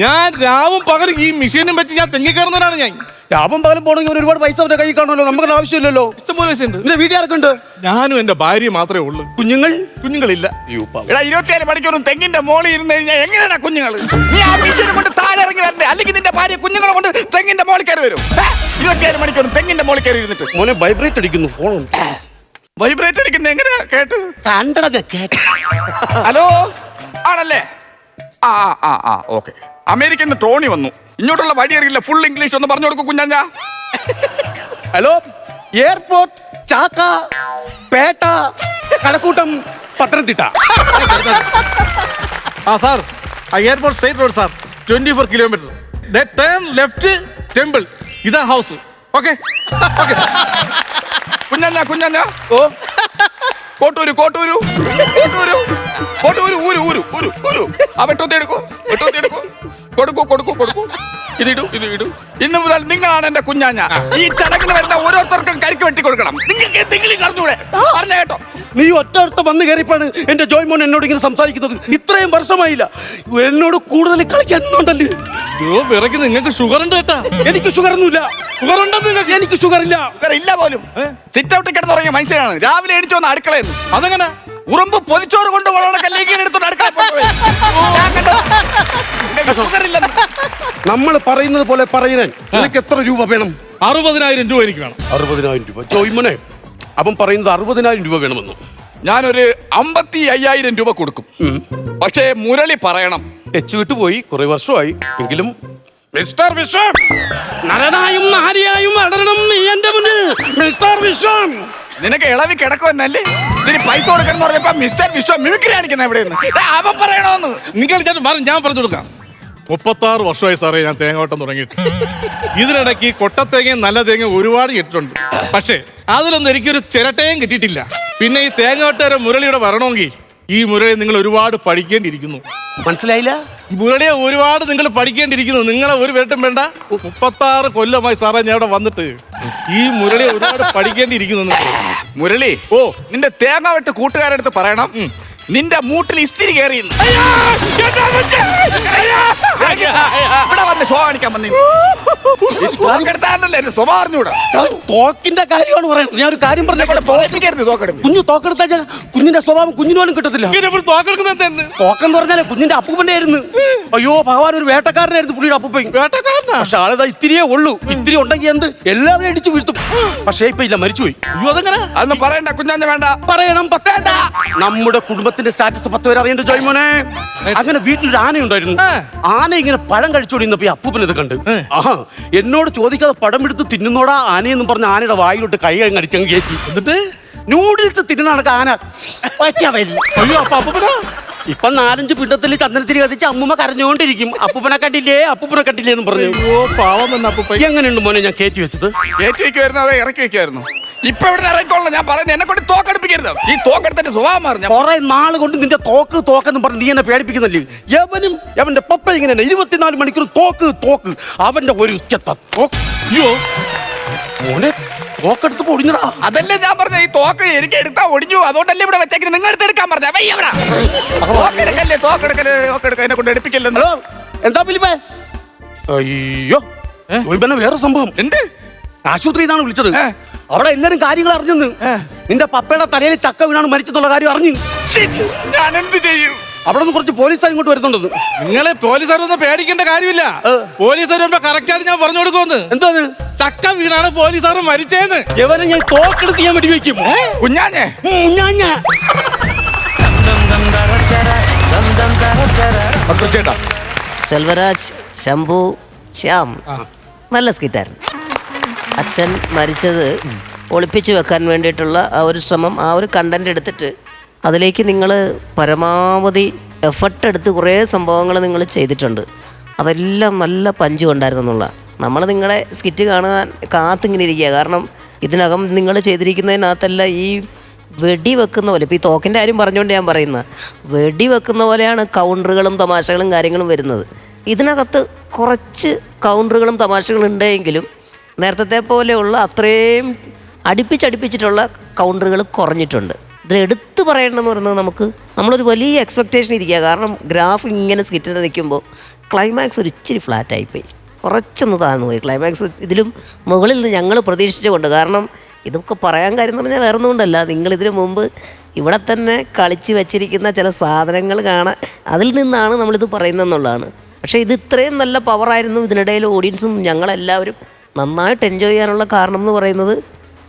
ഞാൻ രാവും പകലും ഈ മെഷീനും വെച്ച് ഞാൻ തെങ്ങി കയറുന്നവരാണ്. ഞാൻ രാവും പകലും പോകണമെങ്കിൽ ഒരുപാട് പൈസ അവരുടെ കൈ കാണുമല്ലോ. നമുക്ക് ആവശ്യമില്ലല്ലോ. ഇഷ്ടംപോലെ പൈസ ഉണ്ട്. നിന്റെ വീട്ടിൽ ആർക്കുണ്ട്? ഞാനും എന്റെ ഭാര്യ മാത്രമേ ഉള്ളൂ. കുഞ്ഞുങ്ങളില്ല. 27 മണിക്കൂറും തെങ്ങിന്റെ മോളിൽ ഇരുന്ന് കഴിഞ്ഞാൽ എങ്ങനെയാണ് കുഞ്ഞുങ്ങൾ? നീ ആ മെഷീനെ കൊണ്ട് താഴെ ഇറങ്ങി വരണ്ടേ? അല്ലെങ്കിൽ നിന്റെ ഭാര്യ കുഞ്ഞുങ്ങളെ കൊണ്ട് തെങ്ങിന്റെ മോളിൽ കയറി വരും. 27 മണിക്കൂറും തെങ്ങിന്റെ മോളിൽ കയറി ഇരുന്നിട്ട് മോനെ വൈബ്രേറ്റ് അടിക്കുന്നു ഫോൺ. വൈബ്രേറ്റ് അടിക്കുന്ന എങ്ങനെയാ കേട്ട്? കേട്ട്. ഹലോ, ആണല്ലേ? ഓക്കെ. അമേരിക്കയിൽ നിന്ന് ടോണി വന്നു. ഇങ്ങോട്ടുള്ള വഴി അറിയില്ല, ഫുൾ ഇംഗ്ലീഷ് ഒന്ന് പറഞ്ഞു കൊടുക്കും കുഞ്ഞാ. ഹലോ, എയർപോർട്ട്, ചാക്ക, പേട്ട, കടക്കൂട്ടം, Pathanamthitta. Sir, airport straight road sir, 24 kilometre. Turn left, temple. ഇതാ ഹൗസ്. ഓക്കെ കുഞ്ഞാ. ഓ, കോട്ടൂരു ആ വെട്ടോത്തി എടുക്കൂ. കൊടുക്കൂ. ഇതിടൂ. ഇന്ന് മുതൽ നിങ്ങളാണ് എന്റെ കുഞ്ഞാഞ്ഞ. ഈ ചടങ്ങിന് വരുന്ന ഓരോരുത്തർക്കും കരിക്ക് വെട്ടി കൊടുക്കണം. നിങ്ങൾക്ക് എന്തെങ്കിലും കളഞ്ഞൂടെ? പറഞ്ഞ കേട്ടോ. നീ ഒറ്റ വന്ന് കയറിയപ്പോഴാണ് എന്റെ ജോയ്മോൻ എന്നോട് ഇങ്ങനെ സംസാരിക്കുന്നത്. ഇത്രയും വർഷമായില്ല എന്നോട് കൂടുതൽ കളിക്കുന്നുണ്ടല്ലേ. വിറയ്ക്ക് നിങ്ങൾക്ക് ഷുഗർ ഉണ്ട് കേട്ടാ. എനിക്ക് ഷുഗർ ഒന്നുമില്ല. ഷുഗർ ഉണ്ടെന്ന് നിങ്ങൾക്ക്? എനിക്ക് ഷുഗർ ഇല്ല. ഇല്ല പോലും. സിറ്റ് ഔട്ടിൽ കിടന്നുറങ്ങിയ മനുഷ്യനാണ്. രാവിലെ എണിച്ചു വന്ന അടുക്കളയെന്ന്. അതെങ്ങനെ? ഉറുമ്പ് പൊതിച്ചോറ് കൊണ്ട് എടുത്തോണ്ട് അടുക്കള. നമ്മൾ പറയുന്നത് പോലെ പറയാൻ നിനക്ക് എത്ര രൂപ വേണം? 60,000 രൂപ എനിക്ക് വേണം. 60,000 രൂപ ജോയ്മനെ അവൻ പറയുന്നത് 60,000 രൂപ വേണമെന്ന്. ഞാനൊരു 55,000 രൂപ കൊടുക്കും. പക്ഷേ മുരളി പറയണം. ടച്ച് വിട്ടുപോയി കുറെ വർഷമായി എങ്കിലും മിസ്റ്റർ വിശ്വം, നരനായും നാരിയായും അടരണം നീ എന്റെ മുന്നിൽ. മിസ്റ്റർ വിശ്വം, നിനക്ക് ഇളവി കിടക്കുമെന്നല്ലേ ഇതിന് പൈസ കൊടുക്കണം പറഞ്ഞപ്പോ മിസ്റ്റർ വിശ്വം മിമിക്രി കാണിക്കുന്ന എവിടെയെന്ന് അവൻ പറയണോന്ന്. നിങ്ങൾ ഞാൻ പറഞ്ഞു കൊടുക്കാം. 36 വർഷമായി സാറേ ഞാൻ തേങ്ങോട്ടം തുടങ്ങിയിട്ട്. ഇതിനിടയ്ക്ക് കൊട്ടത്തേങ്ങയും നല്ല തേങ്ങ ഒരുപാട് കിട്ടിയിട്ടുണ്ട്. പക്ഷേ അതിലൊന്നും എനിക്കൊരു ചിരട്ടയും കിട്ടിയിട്ടില്ല. പിന്നെ ഈ തേങ്ങോട്ടേരെ മുരളിയുടെ വരണമെങ്കിൽ ഈ മുരളി നിങ്ങൾ ഒരുപാട് പഠിക്കേണ്ടിയിരിക്കുന്നു. മനസ്സിലായില്ല? മുരളിയെ ഒരുപാട് നിങ്ങൾ പഠിക്കേണ്ടിയിരിക്കുന്നു. നിങ്ങളെ ഒരു വേട്ടം വേണ്ട. 36 കൊല്ലമായി സാറേ ഞാൻ ഇവിടെ വന്നിട്ട് ഈ മുരളിയെ ഒരുപാട് പഠിക്കേണ്ടിയിരിക്കുന്നു. മുരളി, നിന്റെ തേങ്ങ വെട്ട് കൂട്ടുകാരടുത്ത് പറയണം നിന്റെ മൂട്ടിൽ ഇസ്തിരി കയറി ഇവിടെ വന്ന് ഷോ കാണിക്കാൻ വന്നില്ലേ സ്വഭാവം അറിഞ്ഞൂടാ. തോക്കിന്റെ കാര്യമാണ് പറയുന്നത്. ഞാൻ ഒരു കാര്യം പറഞ്ഞ തോക്കെടുത്ത് കുഞ്ഞു തോക്കെടുത്താൽ കുഞ്ഞിന്റെ സ്വഭാവം കുഞ്ഞിന് പോലും കിട്ടത്തില്ല. തോക്കെന്ന് പറഞ്ഞാലേ കുഞ്ഞിന്റെ അപ്പൂപ്പന്റെ ആയിരുന്നു. അയ്യോ ഭഗവാൻ, ഒരു വേട്ടക്കാരനായിരുന്നു പുള്ളിയുടെ അപ്പൂപ്പൻ. പക്ഷെ ആളതാ ഇത്തിരിയേ ഉള്ളൂ. ഇത്തിരി ഉണ്ടെങ്കിൽ എന്ത് എല്ലാവരും അടിച്ചു വീഴ്ത്തും. പക്ഷേ ഇപ്പൊ ഇല്ല, മരിച്ചുപോയി. അയ്യോ അതെങ്ങനെ? അതൊന്നും പറയണ്ട കുഞ്ഞാഞ്ഞ, വേണ്ട പറയണം. നമ്മുടെ കുടുംബത്തിന്റെ സ്റ്റാറ്റസ് 10 പേര് അറിയേണ്ട ജോയ്മോനെ. അങ്ങനെ വീട്ടിലൊരു ആന ഉണ്ടായിരുന്നു. ആന ഇങ്ങനെ പഴം കഴിച്ചോണ്ടിരുന്നപ്പോ ഈ അപ്പൂപ്പൻ ഇത് കണ്ട് എന്നോട് ചോദിക്കാതെ പടം എടുത്ത് തിന്നുന്നോടാ ആനയെന്നും പറഞ്ഞ ആനയുടെ വായിലോട്ട് കൈ അടിച്ചങ്ങ് കയറ്റി. എന്നിട്ട് നൂഡിൽസ് തിന്നുന്ന ആന. അയ്യോ അപ്പൊ അപ്പൂപ്പനാ ഇപ്പൊ 4-5 പിണ്ടത്തിൽ ചന്ദനത്തിരി കത്തിച്ച് അമ്മൂമ്മ കരഞ്ഞോണ്ടിരിക്കും. അപ്പൂപ്പനെ കണ്ടില്ലേ എന്ന് പറഞ്ഞു. പാവം തന്നെ അപ്പൂപ്പൻ. എങ്ങനെയുണ്ട് മോനെ ഞാൻ കയറ്റി വെച്ചത്? കയറ്റി വെക്കുമായിരുന്നു അതോ ഇറക്കി വെക്കുമായിരുന്നു? ഇപ്പൊ ഇവിടെ ഇറങ്ങിക്കോളാം. ഞാൻ പറയുന്നത് എന്നെ കൊണ്ട് തോക്കെടുപ്പിക്കരുത്. ഈ തോക്കെടുത്തിട്ട് സ്വഭാവം മാറും. കുറെ നാള് കൊണ്ട് നിന്റെ തോക്കെന്ന് പറഞ്ഞ് നീ എന്നെ പേടിപ്പിക്കുന്നില്ലേ? അവന്റെ പപ്പ ഇങ്ങനെ 24 മണിക്കൂർ തോക്ക് അവന്റെ ഒരു തോക്ക്. അയ്യോ മോനെ, തോക്കെടുത്ത് ഒടിഞ്ഞടാ. അതല്ലേ ഞാൻ പറഞ്ഞ ഈ തോക്ക് എനിക്ക് എടുത്താ ഒടിഞ്ഞു. അതുകൊണ്ടല്ലേ ഇവിടെ വെച്ചേക്കുന്നത്. നിങ്ങൾ എടുത്തെടുക്കാൻ പറഞ്ഞ തോക്കെടുക്കല്ലേ എന്നെ കൊണ്ട് എടുപ്പിക്കല്ലോ. എന്താ ഫിലിപ്പേ? അയ്യോ വേറെ സംഭവം എന്ത്? ആശുപത്രിയിൽ നിന്നാണ് വിളിച്ചത്. അവിടെ എല്ലാരും കാര്യങ്ങൾ അറിഞ്ഞെന്ന്. നിന്റെ പപ്പയുടെ തലയിൽ ചക്ക വീണാണ് മരിച്ചെന്നുള്ള കാര്യം അറിഞ്ഞു. ഞാൻ എന്ത് ചെയ്യും? അവിടെ നിന്ന് കുറച്ച് പോലീസുകാർ ഇങ്ങോട്ട് വരുന്നുണ്ട്. നിങ്ങളെ പോലീസുകാരൊന്നും പേടിക്കേണ്ട കാര്യമില്ല. പോലീസുകാർ കറക്റ്റ് ആയിട്ട് ഞാൻ പറഞ്ഞു കൊടുക്കുമെന്ന്. എന്താണ്? ചക്ക വീണാണ് പോലീസുകാർ മരിച്ചേന്ന്. എവനെ ഞാൻ തോക്കെടുത്ത് ഞാൻ വെടിവെക്കും. കുഞ്ഞാഞ്ഞേ ചേട്ടാ, സെൽവരാജ്, ശംഭു, ശ്യാം നല്ല സ്കിറ്റായിരുന്നു. അച്ഛൻ മരിച്ചത് ഒളിപ്പിച്ചു വെക്കാൻ വേണ്ടിയിട്ടുള്ള ആ ഒരു ശ്രമം, ആ ഒരു കണ്ടന്റ് എടുത്തിട്ട് അതിലേക്ക് നിങ്ങൾ പരമാവധി എഫർട്ട് എടുത്ത് കുറേ സംഭവങ്ങൾ നിങ്ങൾ ചെയ്തിട്ടുണ്ട്. അതെല്ലാം നല്ല പഞ്ച് കൊണ്ടായിരുന്നു എന്നുള്ള. നമ്മൾ നിങ്ങളെ സ്കിറ്റ് കാണാൻ കാത്തിങ്ങനെ ഇരിക്കുക. കാരണം ഇതിനകം നിങ്ങൾ ചെയ്തിരിക്കുന്നതിനകത്തല്ല ഈ വെടി വെക്കുന്ന പോലെ, ഇപ്പോൾ ഈ തോക്കിൻ്റെ കാര്യം പറഞ്ഞുകൊണ്ട് ഞാൻ പറയുന്നത്, വെടി വെക്കുന്ന പോലെയാണ് കൗണ്ടറുകളും തമാശകളും കാര്യങ്ങളും വരുന്നത്. ഇതിനകത്ത് കുറച്ച് കൗണ്ടറുകളും തമാശകളും ഉണ്ടെങ്കിലും നേരത്തെ പോലെയുള്ള അത്രയും അടുപ്പിച്ചടുപ്പിച്ചിട്ടുള്ള കൗണ്ടറുകൾ കുറഞ്ഞിട്ടുണ്ട്. ഇതിൽ എടുത്തു പറയണമെന്ന് പറയുന്നത് നമ്മളൊരു വലിയ എക്സ്പെക്റ്റേഷൻ ഇരിക്കുക. കാരണം ഗ്രാഫ് ഇങ്ങനെ സ്കിറ്റിൽ നിൽക്കുമ്പോൾ ക്ലൈമാക്സ് ഒരു ഇച്ചിരി ഫ്ലാറ്റായിപ്പോയി, കുറച്ചൊന്ന് താഴ്ന്നു പോയി ക്ലൈമാക്സ്. ഇതിലും മുകളിൽ നിന്ന് ഞങ്ങൾ പ്രതീക്ഷിച്ചുകൊണ്ട്, കാരണം ഇതൊക്കെ പറയാൻ കാര്യം എന്ന് പറഞ്ഞാൽ വേറെ ഒന്നുകൊണ്ടല്ല, നിങ്ങളിതിനു മുമ്പ് ഇവിടെ തന്നെ കളിച്ച് വെച്ചിരിക്കുന്ന ചില സാധനങ്ങൾ കാണാൻ, അതിൽ നിന്നാണ് നമ്മളിത് പറയുന്നതെന്നുള്ളതാണ്. പക്ഷേ ഇത് ഇത്രയും നല്ല പവറായിരുന്നു. ഇതിനിടയിൽ ഓഡിയൻസും ഞങ്ങളെല്ലാവരും നന്നായിട്ട് എൻജോയ് ചെയ്യാനുള്ള കാരണം എന്ന് പറയുന്നത്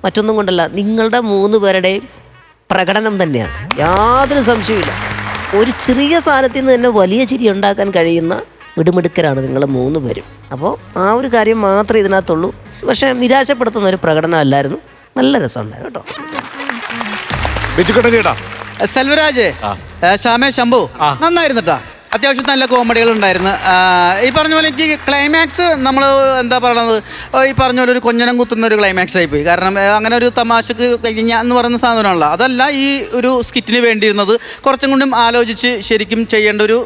മറ്റൊന്നും കൊണ്ടല്ല, നിങ്ങളുടെ 3 പേരുടെയും പ്രകടനം തന്നെയാണ്. യാതൊരു സംശയമില്ല. ഒരു ചെറിയ സാധനത്തിൽ നിന്ന് തന്നെ വലിയ ചിരി ഉണ്ടാക്കാൻ കഴിയുന്ന മിടുമിടുക്കരാണ് നിങ്ങൾ 3 പേരും. അപ്പോൾ ആ ഒരു കാര്യം മാത്രമേ ഇതിനകത്തുള്ളൂ. പക്ഷേ നിരാശപ്പെടുത്തുന്ന ഒരു പ്രകടനമല്ലായിരുന്നു. നല്ല രസമുണ്ടായിരുന്നു കേട്ടോ. സെൽവരാജ്, ശ്യാമേ, ശംഭു നന്നായിരുന്നു കേട്ടോ. അത്യാവശ്യം നല്ല കോമഡികൾ ഉണ്ടായിരുന്നു. ഈ പറഞ്ഞ പോലെ എനിക്ക് ക്ലൈമാക്സ് നമ്മൾ എന്താ പറയണത്, ഈ പറഞ്ഞ പോലെ ഒരു കൊഞ്ഞനം കുത്തുന്ന ഒരു ക്ലൈമാക്സ് ആയിപ്പോയി. കാരണം അങ്ങനെ ഒരു തമാശക്ക് കഴിഞ്ഞ എന്ന് പറയുന്ന സാധനമാണല്ലോ. അതല്ല ഈ ഒരു സ്കിറ്റിന് വേണ്ടിയിരുന്നത്. കുറച്ചും കൂടി ആലോചിച്ച് ശരിക്കും ചെയ്യേണ്ട ഒരു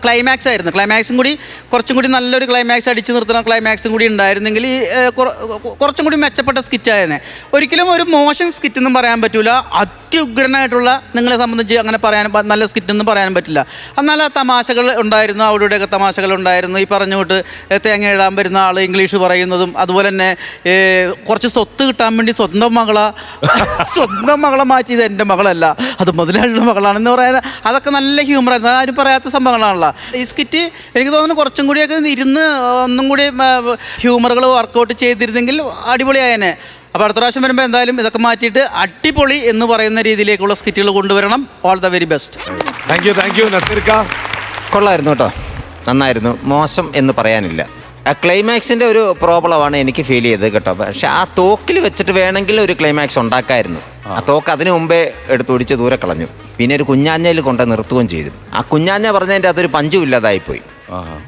ക്ലൈമാക്സ് ആയിരുന്നു. ക്ലൈമാക്സും കൂടി കുറച്ചും കൂടി നല്ലൊരു ക്ലൈമാക്സ് അടിച്ച് നിർത്തുന്ന ക്ലൈമാക്സും കൂടി ഉണ്ടായിരുന്നെങ്കിൽ ഈ കുറച്ചും കൂടി മെച്ചപ്പെട്ട സ്കിറ്റായിരുന്നു. ഒരിക്കലും ഒരു മോശം സ്കിറ്റ് എന്നും പറയാൻ പറ്റില്ല. അത്യുഗ്രനായിട്ടുള്ള നിങ്ങളെ സംബന്ധിച്ച് അങ്ങനെ പറയാൻ നല്ല സ്കിറ്റ് എന്നും പറയാൻ പറ്റില്ല. എന്നാൽ ആ തമാശ തമാശകൾ ഉണ്ടായിരുന്നു, അവിടെയൊക്കെ തമാശകൾ ഉണ്ടായിരുന്നു. ഈ പറഞ്ഞുകൊണ്ട് തേങ്ങ ഇടാൻ വരുന്ന ആൾ ഇംഗ്ലീഷ് പറയുന്നതും, അതുപോലെ തന്നെ കുറച്ച് സ്വത്ത് കിട്ടാൻ വേണ്ടി സ്വന്തം മകളെ മാറ്റിയത് എൻ്റെ മകളല്ല, അത് മുതലാളിയുടെ മകളാണെന്ന് പറയാൻ, അതൊക്കെ നല്ല ഹ്യൂമറായിരുന്നു. ആരും പറയാത്ത സംഭവങ്ങളാണല്ലോ ഈ സ്കിറ്റ്. എനിക്ക് തോന്നുന്നു കുറച്ചും കൂടിയൊക്കെ ഇരുന്ന് ഒന്നും കൂടി ഹ്യൂമറുകൾ വർക്കൗട്ട് ചെയ്തിരുന്നെങ്കിൽ അടിപൊളിയായേനെ. അപ്പോൾ അടുത്ത പ്രാവശ്യം വരുമ്പോൾ എന്തായാലും ഇതൊക്കെ മാറ്റിയിട്ട് അടിപൊളി എന്ന് പറയുന്ന രീതിയിലേക്കുള്ള സ്കിറ്റുകൾ കൊണ്ടുവരണം. All the very best. Thank you നസീർക്ക. കൊള്ളായിരുന്നു കേട്ടോ, നന്നായിരുന്നു, മോശം എന്ന് പറയാനില്ല. ആ ക്ലൈമാക്സിൻ്റെ ഒരു പ്രോബ്ലമാണ് എനിക്ക് ഫീൽ ചെയ്തത് കേട്ടോ. പക്ഷെ ആ തോക്കിൽ വെച്ചിട്ട് വേണമെങ്കിൽ ഒരു ക്ലൈമാക്സ് ഉണ്ടാക്കായിരുന്നു. ആ തോക്ക് അതിനു മുമ്പേ എടുത്തൊടിച്ച് ദൂരെ കളഞ്ഞു. പിന്നെ ഒരു കുഞ്ഞാഞ്ഞയിൽ കൊണ്ട് നിർത്തുകയും ചെയ്തു. ആ കുഞ്ഞാഞ്ഞ പറഞ്ഞതിൻ്റെ അതൊരു പഞ്ചും ഇല്ലാതായിപ്പോയി.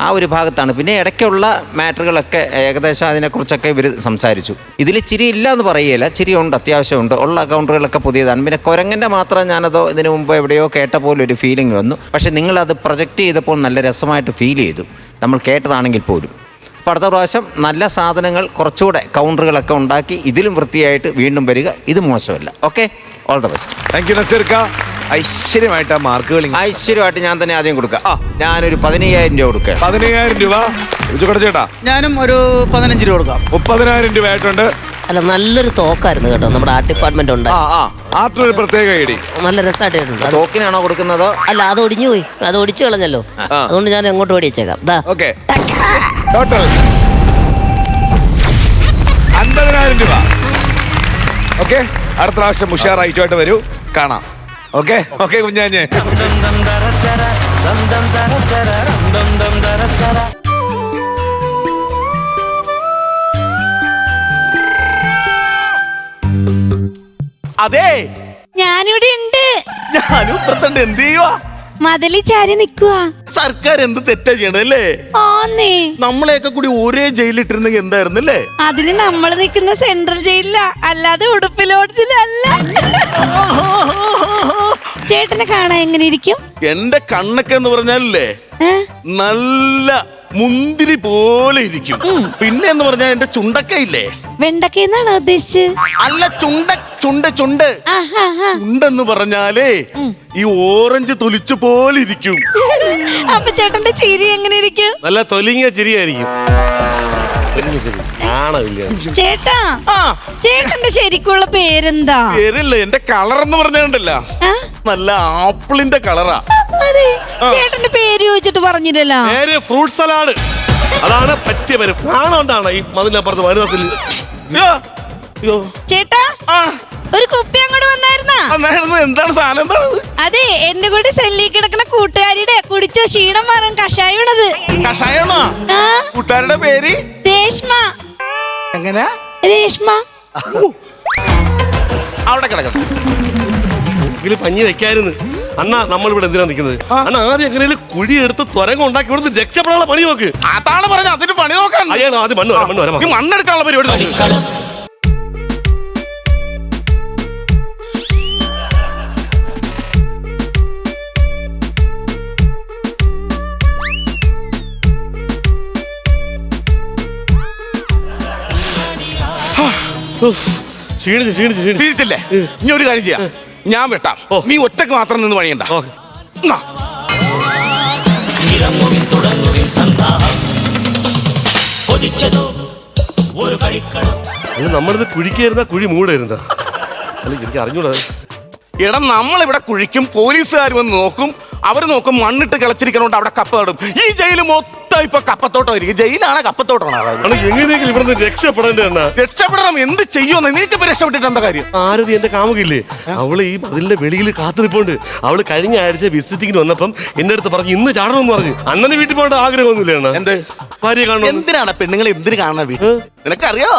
ആ ഒരു ഭാഗത്താണ്. പിന്നെ ഇടയ്ക്കുള്ള മാറ്ററുകളൊക്കെ ഏകദേശം അതിനെക്കുറിച്ചൊക്കെ ഇവർ സംസാരിച്ചു. ഇതിൽ ചിരി ഇല്ല എന്ന് പറയുകയില്ല, ചിരിയുണ്ട്, അത്യാവശ്യമുണ്ട്. ഉള്ള കൗണ്ടറുകളൊക്കെ പുതിയതാണ്. പിന്നെ കുരങ്ങൻ്റെ മാത്രം ഞാനതോ ഇതിനു മുമ്പ് എവിടെയോ കേട്ട പോലെ ഒരു ഫീലിംഗ് വന്നു. പക്ഷേ നിങ്ങളത് പ്രൊജക്റ്റ് ചെയ്തപ്പോൾ നല്ല രസമായിട്ട് ഫീൽ ചെയ്തു, നമ്മൾ കേട്ടതാണെങ്കിൽ പോലും. അപ്പോൾ അടുത്ത പ്രാവശ്യം നല്ല സാധനങ്ങൾ കുറച്ചുകൂടെ കൗണ്ടറുകളൊക്കെ ഉണ്ടാക്കി ഇതിലും വൃത്തിയായിട്ട് വീണ്ടും വരിക. ഇത് മോശമല്ല. Okay, all the best. Thank you നസീർക്ക. ഐശ്വര്യമായിട്ട് ആ മാർക്കുകൾ ഐശ്വര്യമായിട്ട് ഞാൻ തന്നെ ആദ്യം കൊടുക്കാം. ഞാനൊരു 15,000 രൂപ കൊടുക്കാം. 15,000 രൂപ ചേട്ടാ. ഞാനും ഒരു 15 രൂപ കൊടുക്കാം. 30,000 രൂപ ആയിട്ടുണ്ട്. അല്ല, നല്ലൊരു തോക്കായിരുന്നു കേട്ടോ. നമ്മുടെ ആർട്ട് ഡിപ്പാർട്ട്മെന്റ് ഉണ്ട്, ആർട്ടിനൊരു പ്രത്യേക ഐഡി. നല്ല രസമായിട്ടുണ്ട്. തോക്കിനാണോ കൊടുക്കുന്നതോ? അല്ല, അത് ഒടിഞ്ഞു പോയി, അത് ഒടിച്ചു കളഞ്ഞല്ലോ. അതുകൊണ്ട് ഞാൻ എങ്ങോട്ട് മേടിച്ചേക്കാം. ഓക്കെ, ടോട്ടൽ 50,000 രൂപ. ഓക്കെ, അടുത്ത പ്രാവശ്യം ഉഷാർ ഐറ്റമായിട്ട് വരൂ, കാണാം. ഓക്കെ കുഞ്ഞാഞ്ഞേ. അതെ, ഞാനിവിടെ ഉണ്ട്. ഞാനും ഇപ്പുറത്തുണ്ട്. എന്ത് ചെയ്യുവാ? മതിലി ചാരി നിക്കുവാ. സർക്കാർ എന്ത് തെറ്റാ ചെയ്യണല്ലേ? ആന്നേ, നമ്മളെയൊക്കെ കൂടി ഒരേ ജയിലിട്ടിരുന്നെങ്കിൽ എന്തായിരുന്നു അല്ലേ? അതിന് നമ്മൾ നിൽക്കുന്ന സെൻട്രൽ ജയിലില, അല്ലാതെ ഉടുപ്പി ലോഡ്ജിലല്ല. ചേട്ടനെ കാണാൻ എങ്ങനെ ഇരിക്കും? എന്റെ കണ്ണൊക്കെ എന്ന് പറഞ്ഞാലല്ലേ നല്ല മുന്തിരി പോലെ ഇരിക്കും. പിന്നെ എന്ന് പറഞ്ഞാൽ എന്റെ ചുണ്ടൊക്കെ ഇല്ലേ, വെണ്ടക്കെന്നാണോ ഉദ്ദേശിച്ചത്? അല്ല, ചുണ്ട് ചുണ്ടെന്ന് പറഞ്ഞാലേ ഈ ഓറഞ്ച് തൊലിച്ചു പോലെ ഇരിക്കും. അപ്പൊ ചേട്ടന്റെ ചിരി എങ്ങനെ ഇരിക്കും? നല്ല തൊലിങ്ങിയ ചിരിയായിരിക്കും. ചേട്ടാ, ചേട്ടന്റെ ശരിക്കുള്ള പേരെന്താ? പേരില്ല, എന്റെ കളർ എന്ന് പറഞ്ഞിട്ടുണ്ടല്ല, നല്ല ആപ്പിളിന്റെ കളറാ. അതെ, ചേട്ടന്റെ പേര് ചോദിച്ചിട്ട് പറഞ്ഞില്ലല്ലോ. ഫ്രൂട്ട് സലാഡ്, അതാണ് പറ്റിയ പേര്. കാണോണ്ടാണ് ഈ മതിലപ്പുറത്ത് വനത്തിൽ. ചേട്ടാ, ഒരു കുപ്പി അങ്ങോട്ട് വന്നായിരുന്നാ? എന്താണ് സാധനം? എന്താണ്? അതെ, എന്റെ കൂടെ സെല്ലി കിടക്കുന്ന കൂട്ടുകാരിയുടെ കുടിച്ചോ ക്ഷീണം മാറാൻ കഷായണത്. കഷായണോ? കൂട്ടുകാരുടെ പേര് രേഷ്മ. എങ്ങനെ? രേഷ്മ. അവിടെ കിടക്കണം. പഞ്ഞി വെക്കായിരുന്നു. അണ്ണാ, നമ്മളിവിടെ എന്തിനാ നിൽക്കുന്നത്? അണ്ണാ, ആദ്യം എങ്ങനെയും കുഴി എടുത്ത് ത്വരങ്ങ ഉണ്ടാക്കി ഇവിടുന്ന് രക്ഷപ്പെടാനുള്ള പണി നോക്ക്. അതാണ് പറഞ്ഞത്, അതിന് പണി നോക്കാൻ. ആദ്യം മണ്ണെടുക്കാനുള്ള പരിപാടി. ക്ഷീണിച്ചില്ലേ? ഇനി ഒരു കാര്യം ചെയ്യാം, ഞാൻ വെട്ടാം, നീ ഒറ്റക്ക് മാത്രം നിന്ന് പണിയണ്ട. നമ്മളിത് കുഴിക്കായിരുന്ന കുഴി മൂടായിരുന്ന അല്ല, എനിക്ക് അറിഞ്ഞൂടാ. എടാ, നമ്മളിവിടെ കുഴിക്കും, പോലീസുകാർ വന്ന് നോക്കും, അവർ നോക്കും, മണ്ണിട്ട് കിളച്ചിരിക്കണോണ്ട് അവിടെ കപ്പ നടും. ഈ ജയില് മൊത്തം ഇപ്പൊ കപ്പത്തോട്ടം ആയിരിക്കും. ജയിലാണ് കപ്പത്തോട്ടമാണ്. എങ്ങനെയെങ്കിലും ഇവിടെ രക്ഷപ്പെടേണ്ട. രക്ഷപ്പെടണം, എന്ത് ചെയ്യുമെന്ന് നീക്കിപ്പോ രക്ഷപ്പെട്ടിട്ട് എന്താ കാര്യം? ആരതി എന്റെ കാമുകില്ലേ, അവള് ഈ അതിന്റെ വെളിയിൽ കാത്തിരിപ്പുണ്ട്. അവള് കഴിഞ്ഞ ആഴ്ച വിസിറ്റിങ്ങിന് വന്നപ്പം എന്റെ അടുത്ത് പറഞ്ഞു ഇന്ന് ചാടണമെന്ന് പറഞ്ഞു. അണ്ണന് വീട്ടിൽ പോകേണ്ട ആഗ്രഹമൊന്നുമില്ല. എന്ത് ഭാര്യ കാണണം? എന്തിനാണ് പെണ്ണുങ്ങളെ എന്തിനു കാണാൻ? നിനക്കറിയോ,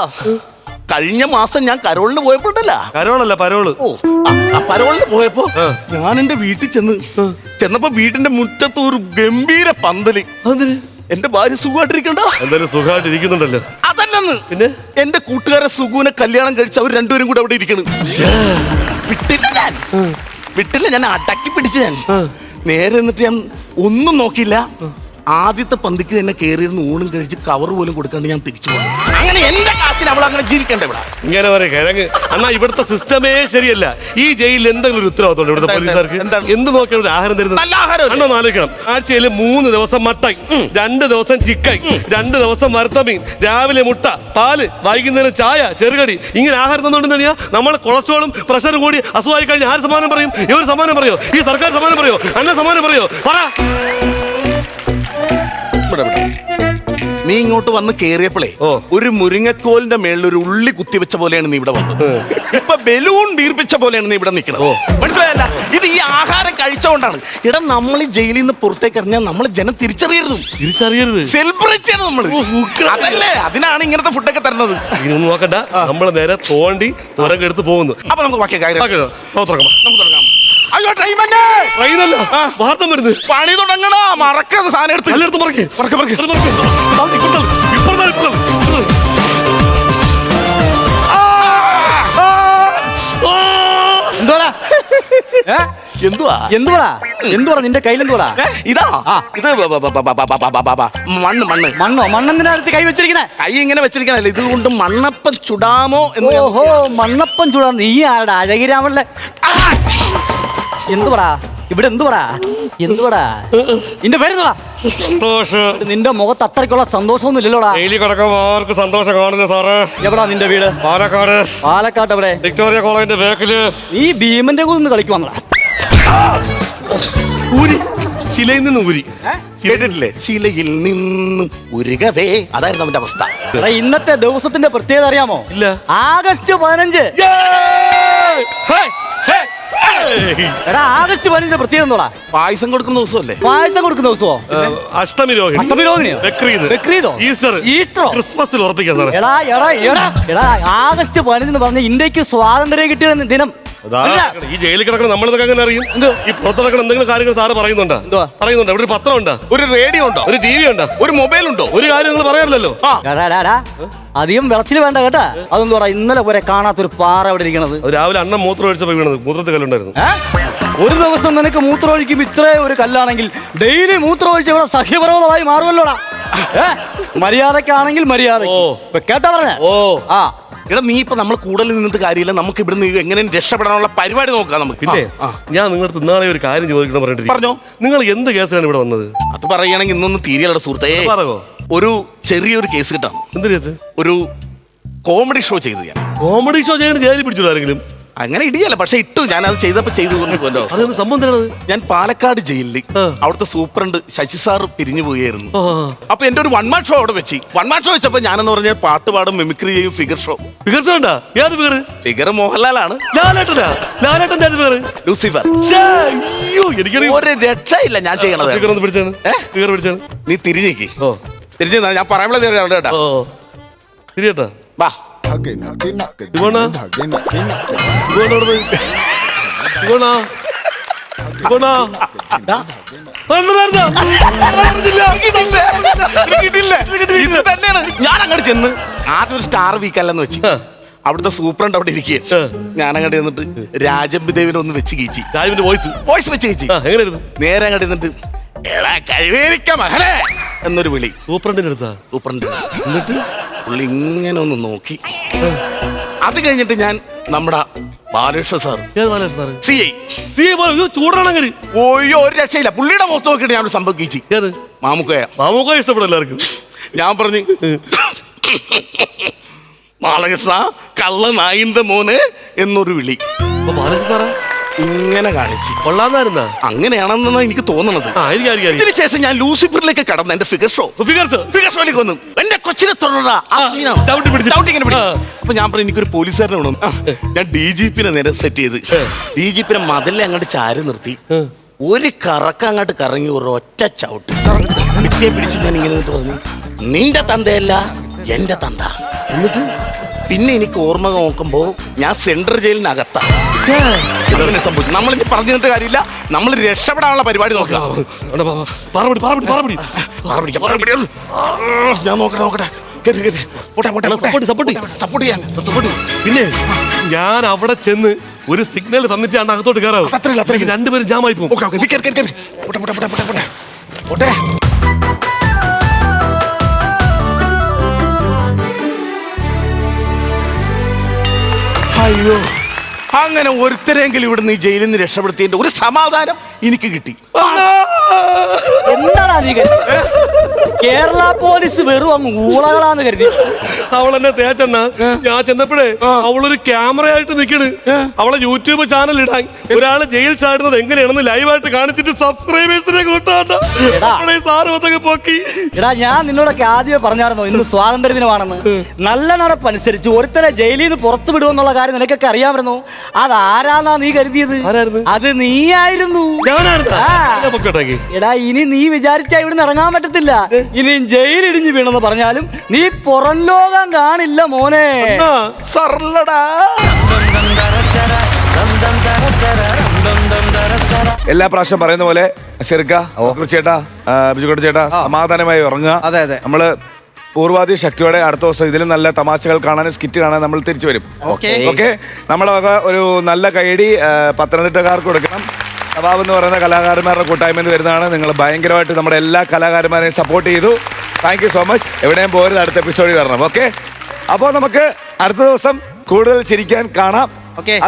കഴിഞ്ഞ മാസം ഞാൻ കരോളിന് പോയപ്പോണ്ടല്ല. കരോളല്ല, പരോള്. പരോളിന് പോയപ്പോ ഞാൻ എന്റെ വീട്ടിൽ ചെന്നപ്പോ വീട്ടിന്റെ മുറ്റത്ത് ഒരു ഗംഭീര പന്തല്. എന്റെ ഭാര്യ സുഖമായിട്ടിരിക്കണ്ട? എന്തായാലും സുഖമായിട്ടിരിക്കുന്നുണ്ടല്ലോ. അതല്ലെന്ന്, പിന്നെ എന്റെ കൂട്ടുകാരെ സുഖുവിനെ കല്യാണം കഴിച്ച് അവർ രണ്ടുപേരും കൂടെ അവിടെ ഇരിക്കണം. വിട്ടില്ല, ഞാൻ അടക്കി പിടിച്ച് ഞാൻ നേരെ എന്നിട്ട് ഞാൻ ഒന്നും നോക്കിയില്ല. ആദ്യത്തെ പന്തിക്ക് തന്നെ കയറിയിരുന്ന് ഊണും കഴിച്ച് കവർ പോലും കൊടുക്കാണ്ട് ഞാൻ തിരിച്ചു പോകും. അങ്ങനെ എന്റെ കാശിന് അവൾ അങ്ങനെ ജീവിക്കണ്ട ഇവിടെ. ഇങ്ങനെ പറയാം കിഴങ്ങ്. എന്നാ ഇവിടുത്തെ സിസ്റ്റമേ ശരിയല്ല. ഈ ജയിലിൽ എന്തെങ്കിലും ഒരു ഉത്തരവാദിത്തം ഇവിടുത്തെ പോലീസുകാർക്ക്? എന്ത് നോക്കിയാണ് ഒരു ആഹാരം തരുന്നത്? നല്ല ആഹാരം അണ്ണ ആലോചിക്കണം. ആഴ്ചയിൽ 3 ദിവസം മട്ടൻ, 2 ദിവസം ചിക്കൻ, 2 ദിവസം വറുത്തമീൻ, രാവിലെ മുട്ട, പാല്, വൈകുന്നേരം ചായ, ചെറുകടി, ഇങ്ങനെ ആഹാരം തന്നുകൊണ്ടെന്ന് നമ്മൾ കൊളസ്ട്രോളും പ്രഷറും കൂടി അസുഖമായി കഴിഞ്ഞാൽ ആര് സമാനം പറയും? ഇവർ സമാനം പറയോ? ഈ സർക്കാർ സമാനം പറയോ? അണ്ണൻ സമാനം പറയോ? പറ. നീ ഇങ്ങോട്ട് വന്ന് കേറിയപ്പോഴേ ഒരു മുരിങ്ങക്കോലിന്റെ മേളിൽ ഒരു ഉള്ളി കുത്തിവെച്ച പോലെയാണ് നീ ഇവിടെ വന്നത്. ഇപ്പൊ ബലൂൺ വീർപ്പിച്ച പോലെയാണ് നീ ഇവിടെ നിൽക്കുന്നത്. മനസ്സിലായല്ല? ഇത് ഈ ആഹാരം കഴിച്ചോണ്ടാണ്. ഇടാ, നമ്മൾ ഈ ജയിലിൽ നിന്ന് പുറത്തേക്ക് ഇറങ്ങിയാൽ നമ്മൾ ജനം തിരിച്ചറിയരുത്. സെലിബ്രേറ്റ് ആണ് നമ്മള്. അതല്ലേ, അതിനാണ് ഇങ്ങനത്തെ ഫുഡൊക്കെ തരുന്നത്. ഇതൊന്നും നോക്കണ്ട, നമ്മൾ നേരെ തോണ്ടി തുറക്കെടുത്ത് പോകുന്നു. അപ്പൊ നമുക്ക് ബാക്കി കാര്യം നമുക്ക് തുടങ്ങാം. അയ്യോ, വാർത്ത വരുന്നത്. പണി തുടങ്ങണോ? മറക്കത് സാധനം എടുത്ത് എല്ലായിടത്തും പറക്കേ. എന്തുവാ നിന്റെ കയ്യിൽ? എന്തുവാ ഇതാ? ഇത് മണ്ണോ? മണ്ണെന്തിനാ അടുത്ത് കൈ വെച്ചിരിക്കണേ? കൈ ഇങ്ങനെ വെച്ചിരിക്കണല്ലേ, ഇതുകൊണ്ട് മണ്ണപ്പം ചുടാമോ എന്ന്. ഓഹോ, മണ്ണപ്പം ചുടാ. നീ ആരുടെ അഴകിരാമല്ലേ? എന്തുവാടാ ഇവിടെ? എന്തുവാടാ നിന്റെ പേരെന്തുവാ? സന്തോഷം. നിന്റെ മുഖത്ത് അത്രയ്ക്കുള്ള സന്തോഷമൊന്നും ഇല്ലല്ലോടാ. ഡെയിലി കിടക്കുമ്പോൾ സന്തോഷം കാണില്ല സാറേ. എവിടാ നിന്റെ വീട്? പാലക്കാട്. എവിടെ? വിക്ടോറിയ കോളേജിന്റെ ബാക്കില്. നീ ഭീമന്റെ കൂടെ കളിക്ക് വന്നടാ. ശിലയിൽ നിന്ന് ഊരി. കേട്ടിട്ടില്ലേ? ശിലയിൽ നിന്നും ഉരുകവേ. അതായിരുന്നു അവന്റെ അവസ്ഥ. ഇന്നത്തെ ദിവസത്തിന്റെ പ്രത്യേകത അറിയാമോ? ഇല്ല. ആഗസ്റ്റ് 15. ആഗസ്റ്റ് 15 പ്രത്യേകത എന്തുവാ? പായസം കൊടുക്കുന്ന ദിവസമല്ലേ? പായസം കൊടുക്കുന്ന ദിവസമോ? അഷ്ടമി രോഹിണിയോ? ബക്രീദോ? ഈസ്റ്ററോ? ക്രിസ്മസിൽ ഉറപ്പിക്കാം സാറേ. എടാ, ആഗസ്റ്റ് 15 എന്ന് പറഞ്ഞ ഇന്ത്യക്ക് സ്വാതന്ത്ര്യം കിട്ടിയ ദിനം. ഈ ജയിലിൽ കിടക്കണം നമ്മളൊക്കെ അങ്ങനെ അറിയും. ഈ പുറത്തിറക്കണം എന്തെങ്കിലും കാര്യങ്ങൾ സാറ് പറയുന്നുണ്ടോ? ഇവിടെ ഒരു പത്രം ഉണ്ടോ? ഒരു റേഡിയോ ഉണ്ടോ? ഒരു TV ഉണ്ടോ? ഒരു മൊബൈൽ ഉണ്ടോ? ഒരു കാര്യം നിങ്ങൾ പറയാറില്ലല്ലോ. അധികം വിളച്ചിൽ വേണ്ട കേട്ടാ. അതൊന്നും പറ. ഇന്നലെ പോലെ കാണാത്തൊരു പാറ അവിടെ ഇരിക്കണത്. രാവിലെ അണ്ണൻ മൂത്രം ഒഴിച്ചപ്പോ വീണത്. മൂത്രത്തിൽ കല്ലുണ്ടായിരുന്നു. ഒരു ദിവസം നിനക്ക് മൂത്രം ഒഴിക്കുമ്പോ ഇത്രേ ഒരു കല്ലാണെങ്കിൽ ഡെയിലി മൂത്രം ഒഴിച്ച് ഇവിടെ സഖ്യപർവ്വതമായി മാറുമല്ലോടാ. മര്യാദക്കാണെങ്കിൽ മര്യാദ കേട്ടാ പറഞ്ഞ. എടാ, നീ ഇപ്പൊ നമ്മൾ കൂടുതൽ നിന്നിട്ട് കാര്യമില്ല. നമുക്ക് ഇവിടുന്ന് എങ്ങനെ രക്ഷപ്പെടാനുള്ള പരിപാടി നോക്കാം നമുക്ക്. പിന്നെ ഞാൻ നിങ്ങളുടെ ഇന്നാളെ ഒരു കാര്യം ചോദിക്കണം പറഞ്ഞിട്ട്. പറഞ്ഞോ. നിങ്ങൾ എന്ത് കേസിലാണ് ഇവിടെ വന്നത്? അത് പറയുകയാണെങ്കിൽ ഇന്നൊന്നും തീരെയുള്ള സുഹൃത്തേ. ഒരു ചെറിയൊരു കേസ് കിട്ടാം. എന്ത് കേസ്? ഒരു കോമഡി ഷോ ചെയ്തു. ഞാൻ കോമഡി ഷോ ചെയ്യാൻ ജയിലിൽ പിടിച്ചോ ആരെങ്കിലും? അങ്ങനെ ഇടിയല്ല, പക്ഷെ ഇട്ടു. ഞാൻ അത് ചെയ്തപ്പോ ചെയ്തു. സംഭവം ഞാൻ പാലക്കാട് ജയിലിൽ അവിടുത്തെ സൂപ്രണ്ട് ശശി സാർ പിരിഞ്ഞു പോയായിരുന്നു. അപ്പൊ എന്റെ ഒരു 1 man ഷോ അവിടെ വെച്ച്. 1 man ഷോ വെച്ചപ്പോ ഞാനെന്ന് പറഞ്ഞാൽ പാട്ട് പാടും, മിമിക്രി ചെയ്യും, ഫിഗർ ഷോ. ഫിഗർ മോഹൻലാലാണ്. ലൂസിഫർ. ഒരു രക്ഷയില്ല ഞാൻ ചെയ്യണത്. നീ തിരിഞ്ഞേക്ക്. തിരിഞ്ഞ ഞാൻ പറയുമ്പോഴേ വാ. ഞാൻ അങ്ങോട്ട് ചെന്ന് ആദ്യം ഒരു സ്റ്റാർ വീക്കല്ലെന്ന് വെച്ച് അവിടുത്തെ സൂപ്രണ്ട് അവിടെ ഇരിക്കുക. ഞാൻ അങ്ങോട്ട് ചെന്നിട്ട് രാജംബിദേവിനെ ഒന്ന് വെച്ച് കീച്ചി. രാജന്റെ വോയിസ് വെച്ച് കീച്ചി. നേരെ അങ്ങോട്ട് ചെന്നിട്ട് എടാ കഴിവേലിക്ക മകനെ എന്നൊരു വിളി. സൂപ്രണ്ടിന്റെ അടുത്താ? സൂപ്രണ്ട്. എന്നിട്ട് പുള്ളി ഇങ്ങനെ ഒന്ന് നോക്കി. അത് കഴിഞ്ഞിട്ട് ഞാൻ നമ്മുടെ ബാലകൃഷ്ണ സാർ ചൂടാണെങ്കിൽ ഓയ്യോ ഒരു രക്ഷയില്ല. പുള്ളിയുടെ മുഖത്ത് നോക്കിയിട്ട് ഞാൻ സംഭവിച്ചു. ഏത്? മാമുക്കോയ ഇഷ്ടപ്പെടും എല്ലാവർക്കും. ഞാൻ പറഞ്ഞു, ബാലകൃഷ്ണ കള്ള നായിന്റെ മോനെ എന്നൊരു വിളി. ഇങ്ങനെ കാണിച്ചു. കൊള്ളാന്നായിരുന്ന? അങ്ങനെയാണെന്നാണ് എനിക്ക് തോന്നുന്നത്. ഇതിനുശേഷം ഞാൻ ലൂസിഫറിലേക്ക് കടന്നു. എന്റെ ഫിഗർ ഷോയിലേക്ക് വന്നു. എന്റെ കൊച്ചിനെ തുടരാ. അപ്പൊ ഞാൻ പറഞ്ഞു എനിക്കൊരു പോലീസുകാരനെ വേണം. ഞാൻ DGPനെ നേരെ സെറ്റ് ചെയ്ത് DGPനെ മതിലെ അങ്ങോട്ട് ചാരി നിർത്തി. ഒരു കറക്കം അങ്ങോട്ട് കറങ്ങി ഒരു ഒറ്റ ചവിട്ട് പിറ്റേ പിടിച്ച് ഞാൻ ഇങ്ങനെ പറഞ്ഞു, നിന്റെ തന്തയല്ല എന്റെ തന്ത. എന്നിട്ട് പിന്നെ എനിക്ക് ഓർമ്മ നോക്കുമ്പോ ഞാൻ സെൻട്രൽ ജയിലിനകത്താ. സംഭവിച്ചു. നമ്മളിനി പറഞ്ഞിട്ട് കാര്യമില്ല. നമ്മൾ രക്ഷപ്പെടാനുള്ള പരിപാടി നോക്കാം. ഞാൻ നോക്കട്ടെ. പിന്നെ ഞാൻ അവിടെ ചെന്ന് ഒരു സിഗ്നൽ തന്നിട്ട് ഞാൻ അകത്തോട്ട് കയറാവും. രണ്ടുപേരും ജാമായി പോകും. അയ്യോ, അങ്ങനെ ഒരുത്തരെങ്കിലും ഇവിടുന്ന് ഈ ജയിലിൽ നിന്ന് രക്ഷപ്പെടുത്തിയതിന്റെ ഒരു സമാധാനം എനിക്ക് കിട്ടി. എന്താണ് നീ കരുതി? കേരള പോലീസ് വെറും അങ്ങ് ഊളകളാന്ന് കരുതി. അവളെന്നെ തേച്ചെണ്ണ. ഞാൻ ചെന്നപ്പോഴേ അവളൊരു ക്യാമറ ആയിട്ട് നിക്കണ്. അവളെ യൂട്യൂബ് ചാനൽ ഇടാൻ ഒരാള് ജയിൽ ചാടുന്നത് എങ്ങനെയാണെന്ന് ലൈവായിട്ട് കാണിച്ചിട്ട് സബ്സ്ക്രൈബേഴ്സിനെ കൂട്ടാണ്ട സാറ് വന്നൊക്കെ പോക്കി. എടാ, ഞാൻ നിന്നോടൊക്കെ ആദ്യമേ പറഞ്ഞായിരുന്നോ ഇന്ന് സ്വാതന്ത്ര്യ ദിനമാണെന്ന്. നല്ല നടപ്പനുസരിച്ച് ഒരുത്തനെ ജയിലിൽ നിന്ന് പുറത്തു വിടുമെന്നുള്ള കാര്യം നിനക്കൊക്കെ അറിയാമായിരുന്നു. അതാരാന്നാ നീ കരുതിയത്? അത് നീയായിരുന്നു. എടാ, ഇനി നീ വിചാരിച്ചാ ഇവിടുന്ന് ഇറങ്ങാൻ പറ്റത്തില്ല. ഇനി ജയിലിടിഞ്ഞ് വീണെന്ന് പറഞ്ഞാലും നീ പുറം ലോകം കാണില്ല മോനെ. സർലടാ. എല്ലാ പ്രാവശ്യം പറയുന്ന പോലെ നസീർക്ക, ചേട്ടാ, ബിജുക്കുട്ടൻ ചേട്ടാ, സമാധാനമായി ഉറങ്ങുക. അതെ അതെ, നമ്മള് പൂർവാധി ശക്തിയോടെ അടുത്ത ദിവസം ഇതിലും നല്ല തമാശകൾ കാണാനും സ്കിറ്റ് കാണാൻ നമ്മൾ തിരിച്ചു വരും. ഓക്കെ, നമ്മളെ വക ഒരു നല്ല കൈയടി പത്തനംതിട്ടക്കാർക്ക് കൊടുക്കണം. സവാബ് എന്ന് പറയുന്ന കലാകാരന്മാരുടെ കൂട്ടായ്മയിൽ നിന്ന് വരുന്നതാണ്. നിങ്ങൾ ഭയങ്കരമായിട്ട് നമ്മുടെ എല്ലാ കലാകാരന്മാരെയും സപ്പോർട്ട് ചെയ്തു. Thank you so much. എവിടെയും പോരുത്, അടുത്ത എപ്പിസോഡിൽ വരണം. ഓക്കെ, അപ്പോൾ നമുക്ക് അടുത്ത ദിവസം കൂടുതൽ ചിരിക്കാൻ കാണാം.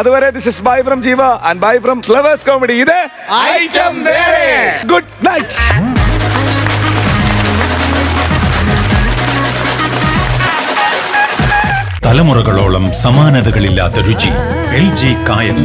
അതുവരെ ദിസ് ഇസ് ബൈ ഫ്രം ജീവ and bye from flowers comedy. ഇത് ഗുഡ് നൈറ്റ്. തലമുറകളോളം സമാനതകളില്ലാത്ത രുചി. LG കായം.